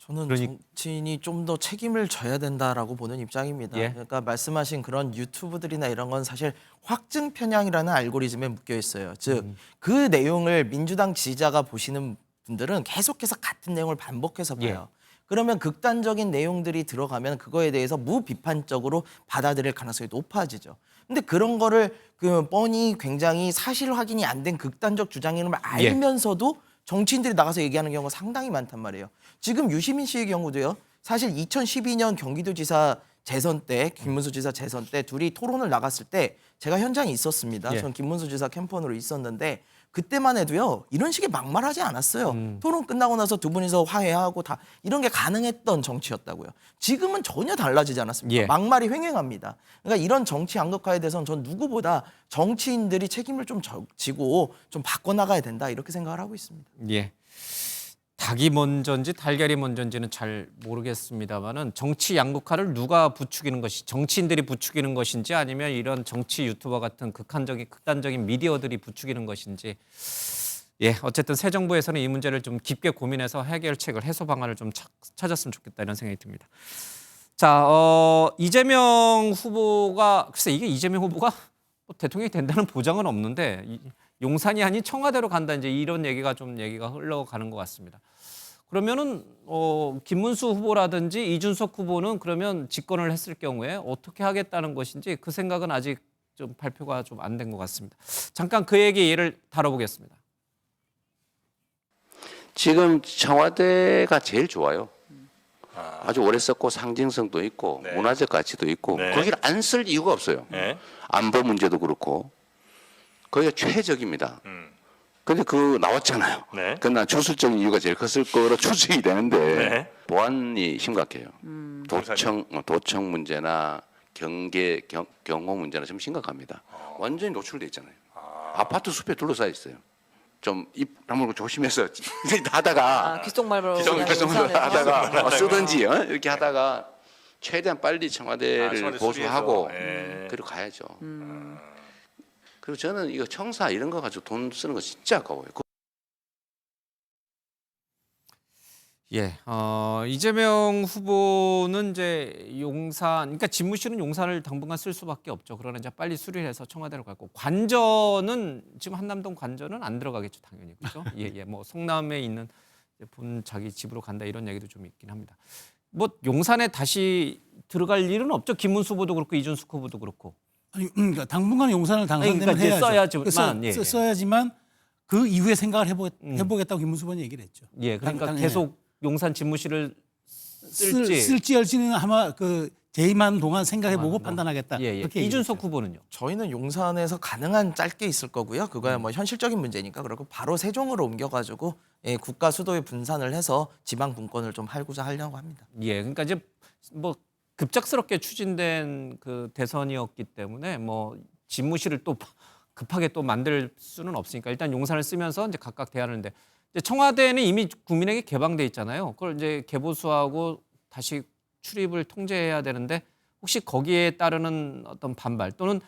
Speaker 3: 저는
Speaker 1: 그러니-
Speaker 3: 정치인이 좀 더 책임을 져야 된다라고 보는 입장입니다.
Speaker 1: 예.
Speaker 3: 그러니까 말씀하신 그런 유튜브들이나 이런 건 사실 확증 편향이라는 알고리즘에 묶여 있어요. 즉 그 내용을 민주당 지지자가 보시는 분들은 계속해서 같은 내용을 반복해서 봐요. 그러면 극단적인 내용들이 들어가면 그거에 대해서 무비판적으로 받아들일 가능성이 높아지죠. 근데 그런 거를 뻔히 굉장히 사실 확인이 안 된 극단적 주장임을 알면서도 정치인들이 나가서 얘기하는 경우가 상당히 많단 말이에요. 지금 유시민 씨의 경우도요. 사실 2012년 경기도지사 재선 때 김문수 지사 재선 때 둘이 토론을 나갔을 때 제가 현장에 있었습니다.
Speaker 1: 예.
Speaker 3: 전 김문수 지사 캠퍼으로 있었는데 그때만 해도요. 이런 식의 막말하지 않았어요. 토론 끝나고 나서 두 분이서 화해하고 다 이런 게 가능했던 정치였다고요. 지금은 전혀 달라지지 않았습니까?
Speaker 1: 예.
Speaker 3: 막말이 횡행합니다. 그러니까 이런 정치 양극화에 대해서는 전 누구보다 정치인들이 책임을 좀 지고 좀 바꿔나가야 된다 이렇게 생각을 하고 있습니다.
Speaker 1: 예. 닭이 먼저인지 달걀이 먼저인지는 잘 모르겠습니다만은 정치 양극화를 누가 부추기는 것이 정치인들이 부추기는 것인지 아니면 이런 정치 유튜버 같은 극단적인 미디어들이 부추기는 것인지 예 어쨌든 새 정부에서는 이 문제를 좀 깊게 고민해서 해결책을 해소 방안을 좀 찾았으면 좋겠다 이런 생각이 듭니다. 자 이재명 후보가 글쎄 이게 이재명 후보가 대통령이 된다는 보장은 없는데 용산이 아닌 청와대로 간다 이제 이런 얘기가 흘러가는 것 같습니다. 그러면은 김문수 후보라든지 이준석 후보는 그러면 집권을 했을 경우에 어떻게 하겠다는 것인지 그 생각은 아직 좀 발표가 좀 안 된 것 같습니다. 잠깐 그 얘기 예를 다뤄보겠습니다.
Speaker 10: 지금 청와대가 제일 좋아요. 아주 오래 썼고 상징성도 있고 문화적 가치도 있고 거기를 안 쓸 이유가 없어요. 안보 문제도 그렇고 거기가 최적입니다. 근데 그 나왔잖아요. 그러나 주술적인 이유가 제일 컸을 거로 추측이 되는데 보안이 심각해요. 도청 문제나 경호 문제나 좀 심각합니다. 완전히 노출돼 있잖아요. 아파트 숲에 둘러싸여 있어요. 좀 입 다물고 조심해서 하다가
Speaker 11: 귓속말로
Speaker 10: 하다가 쓰든지 이렇게 하다가 최대한 빨리 청와대를 고수하고 그리고 가야죠. 그리고 저는 이거 청사 이런 거 가지고 돈 쓰는 거 진짜 아까워요.
Speaker 1: 예, 이재명 후보는 이제 용산, 그러니까 집무실은 용산을 당분간 쓸 수밖에 없죠. 그러나 이제 빨리 수리를 해서 청와대로 가고 관저는 지금 한남동 관저는 안 들어가겠죠, 당연히 그렇죠. 예, 뭐 성남에 있는 본 자기 집으로 간다 이런 얘기도 좀 있긴 합니다. 뭐 용산에 다시 들어갈 일은 없죠. 김문수 후보도 그렇고 이준석 후보도 그렇고.
Speaker 6: 아니, 그러니까 당분간 용산을 당선되면
Speaker 1: 그러니까 이제
Speaker 6: 해야죠.
Speaker 1: 써야지만
Speaker 6: 써야지만 그 이후에 생각을 해보겠다고 김문수 후보는 얘기를 했죠.
Speaker 1: 예, 그러니까 계속 용산 집무실을 쓸지
Speaker 6: 할지는 아마 그 재임하는 동안 생각해보고 판단하겠다. 그렇게
Speaker 1: 이준석 후보는요?
Speaker 3: 저희는 용산에서 가능한 짧게 있을 거고요. 그거야 뭐 현실적인 문제니까. 그리고 바로 세종으로 옮겨가지고 국가 수도에 분산을 해서 지방 분권을 좀 하고자 하려고 합니다.
Speaker 1: 예, 그러니까 이제 뭐 급작스럽게 추진된 그 대선이었기 때문에 뭐 집무실을 또 급하게 또 만들 수는 없으니까 일단 용산을 쓰면서 이제 각각 대하는데 이제 청와대는 이미 국민에게 개방돼 있잖아요. 그걸 이제 개보수하고 다시 출입을 통제해야 되는데 혹시 거기에 따르는 어떤 반발 또는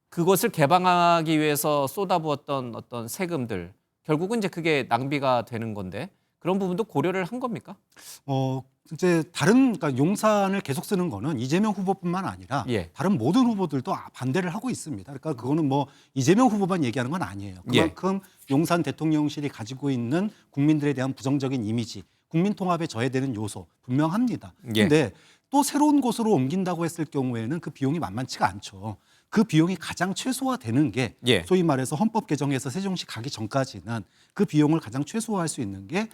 Speaker 1: 그것을 개방하기 위해서 쏟아부었던 어떤 세금들 결국은 이제 그게 낭비가 되는 건데 그런 부분도 고려를 한 겁니까?
Speaker 4: 이제 그러니까 용산을 계속 쓰는 거는 이재명 후보뿐만 아니라 다른 모든 후보들도 반대를 하고 있습니다. 그러니까 그거는 뭐 이재명 후보만 얘기하는 건 아니에요. 그만큼 용산 대통령실이 가지고 있는 국민들에 대한 부정적인 이미지, 국민 통합에 저해되는 요소 분명합니다. 근데 또 새로운 곳으로 옮긴다고 했을 경우에는 그 비용이 만만치가 않죠. 그 비용이 가장 최소화되는 게 소위 말해서 헌법 개정에서 세종시 가기 전까지는 그 비용을 가장 최소화할 수 있는 게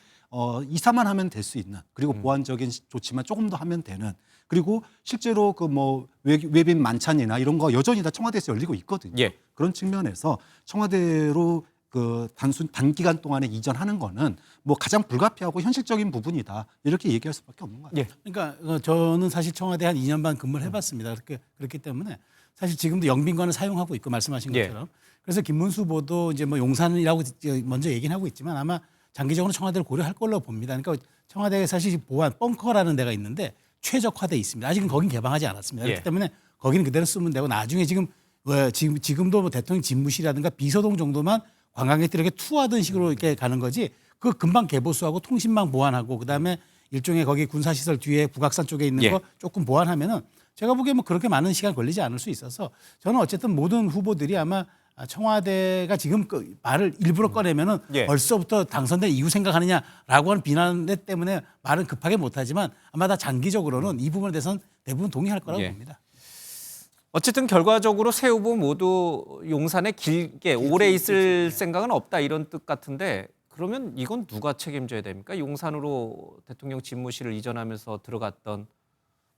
Speaker 4: 이사만 하면 될 수 있는 그리고 보완적인 조치만 조금 더 하면 되는 그리고 실제로 그 뭐 외빈 만찬이나 이런 거 여전히 다 청와대에서 열리고 있거든요. 그런 측면에서 청와대로 그 단기간 동안에 이전하는 거는 뭐 가장 불가피하고 현실적인 부분이다 이렇게 얘기할 수밖에 없는 것 같아요.
Speaker 6: 그러니까 저는 사실 청와대 한 2년 반 근무를 해봤습니다. 그렇기 때문에 사실 지금도 영빈관을 사용하고 있고 말씀하신 것처럼 그래서 김문수 후보도 이제 뭐 용산이라고 먼저 얘기는 하고 있지만 아마 장기적으로 청와대를 고려할 걸로 봅니다. 그러니까 청와대에 사실 보안 벙커라는 데가 있는데 최적화돼 있습니다. 아직은 거긴 개방하지 않았습니다. 그렇기 때문에 거기는 그대로 쓰면 되고 나중에 지금도 뭐 대통령 집무실이라든가 비서동 정도만 관광객들에게 투어하던 식으로 이렇게 가는 거지. 그 금방 개보수하고 통신망 보완하고 그다음에 일종의 거기 군사시설 뒤에 북악산 쪽에 있는 거 조금 보완하면은 제가 보기에 뭐 그렇게 많은 시간 걸리지 않을 수 있어서 저는 어쨌든 모든 후보들이 아마 청와대가 지금 그 말을 일부러 꺼내면은 벌써부터 당선된 이후 생각하느냐라고 하는 비난 때문에 말은 급하게 못하지만 아마 다 장기적으로는 이 부분에 대해서는 대부분 동의할 거라고 봅니다.
Speaker 1: 어쨌든 결과적으로 세 후보 모두 용산에 길게 오래 있을 생각은 없다 이런 뜻 같은데 그러면 이건 누가 책임져야 됩니까? 용산으로 대통령 집무실을 이전하면서 들어갔던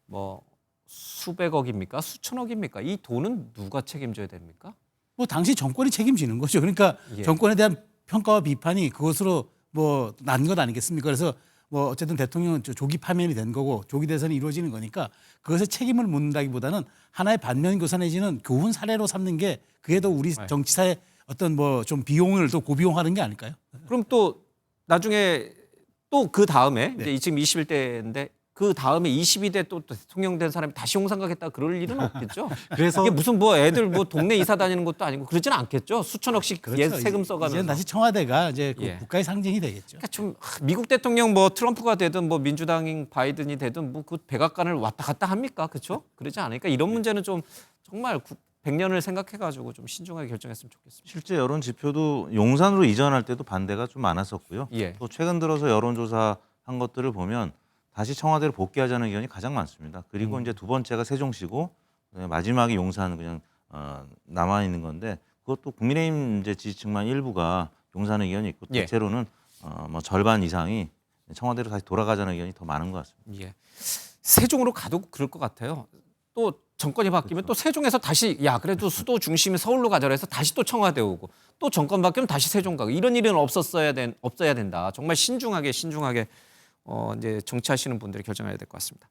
Speaker 1: 뭐 수백억입니까? 수천억입니까? 이 돈은 누가 책임져야 됩니까?
Speaker 6: 뭐 당시 정권이 책임지는 거죠. 그러니까 정권에 대한 평가와 비판이 그것으로 뭐 난 것 아니겠습니까? 그래서 뭐 어쨌든 대통령은 조기 파면이 된 거고 조기 대선이 이루어지는 거니까 그것에 책임을 묻는다기보다는 하나의 반면교사 내지는 교훈 사례로 삼는 게 그게 더 우리 정치사의 어떤 뭐 좀 비용을 또 고비용하는 게 아닐까요?
Speaker 1: 그럼 또 나중에 또 그 다음에 이제 지금 21대인데 그 다음에 22대 또 대통령 된 사람이 다시 용산 가겠다 그럴 일은 없겠죠.
Speaker 4: 그래서
Speaker 1: 이게 무슨 뭐 애들 뭐 동네 이사 다니는 것도 아니고 그러지는 않겠죠. 수천억씩 세금 써가면서.
Speaker 6: 이제는 다시 청와대가 이제 국가의 상징이 되겠죠.
Speaker 1: 그러니까 좀 미국 대통령 뭐 트럼프가 되든 뭐 민주당인 바이든이 되든 뭐 그 백악관을 왔다 갔다 합니까? 그렇죠? 그러지 않으니까 이런 문제는 좀 정말 100년을 생각해가지고 좀 신중하게 결정했으면 좋겠습니다.
Speaker 5: 실제 여론 지표도 용산으로 이전할 때도 반대가 좀 많았었고요.
Speaker 1: 예.
Speaker 5: 또 최근 들어서 여론조사 한 것들을 보면 다시 청와대로 복귀하자는 의견이 가장 많습니다. 그리고 이제 두 번째가 세종시고 마지막이 용산은 그냥 남아 있는 건데 그것도 국민의힘 이제 지지층만 일부가 용산 의견이 있고
Speaker 1: 예.
Speaker 5: 대체로는 뭐 절반 이상이 청와대로 다시 돌아가자는 의견이 더 많은 것 같습니다.
Speaker 1: 예. 세종으로 가도 그럴 것 같아요. 또 정권이 바뀌면 또 세종에서 다시 야 그래도 수도 중심이 서울로 가자 해서 다시 또 청와대 오고 또 정권 바뀌면 다시 세종 가고 이런 일은 없어야 된다. 정말 신중하게 이제 정치하시는 분들이 결정해야 될 것 같습니다.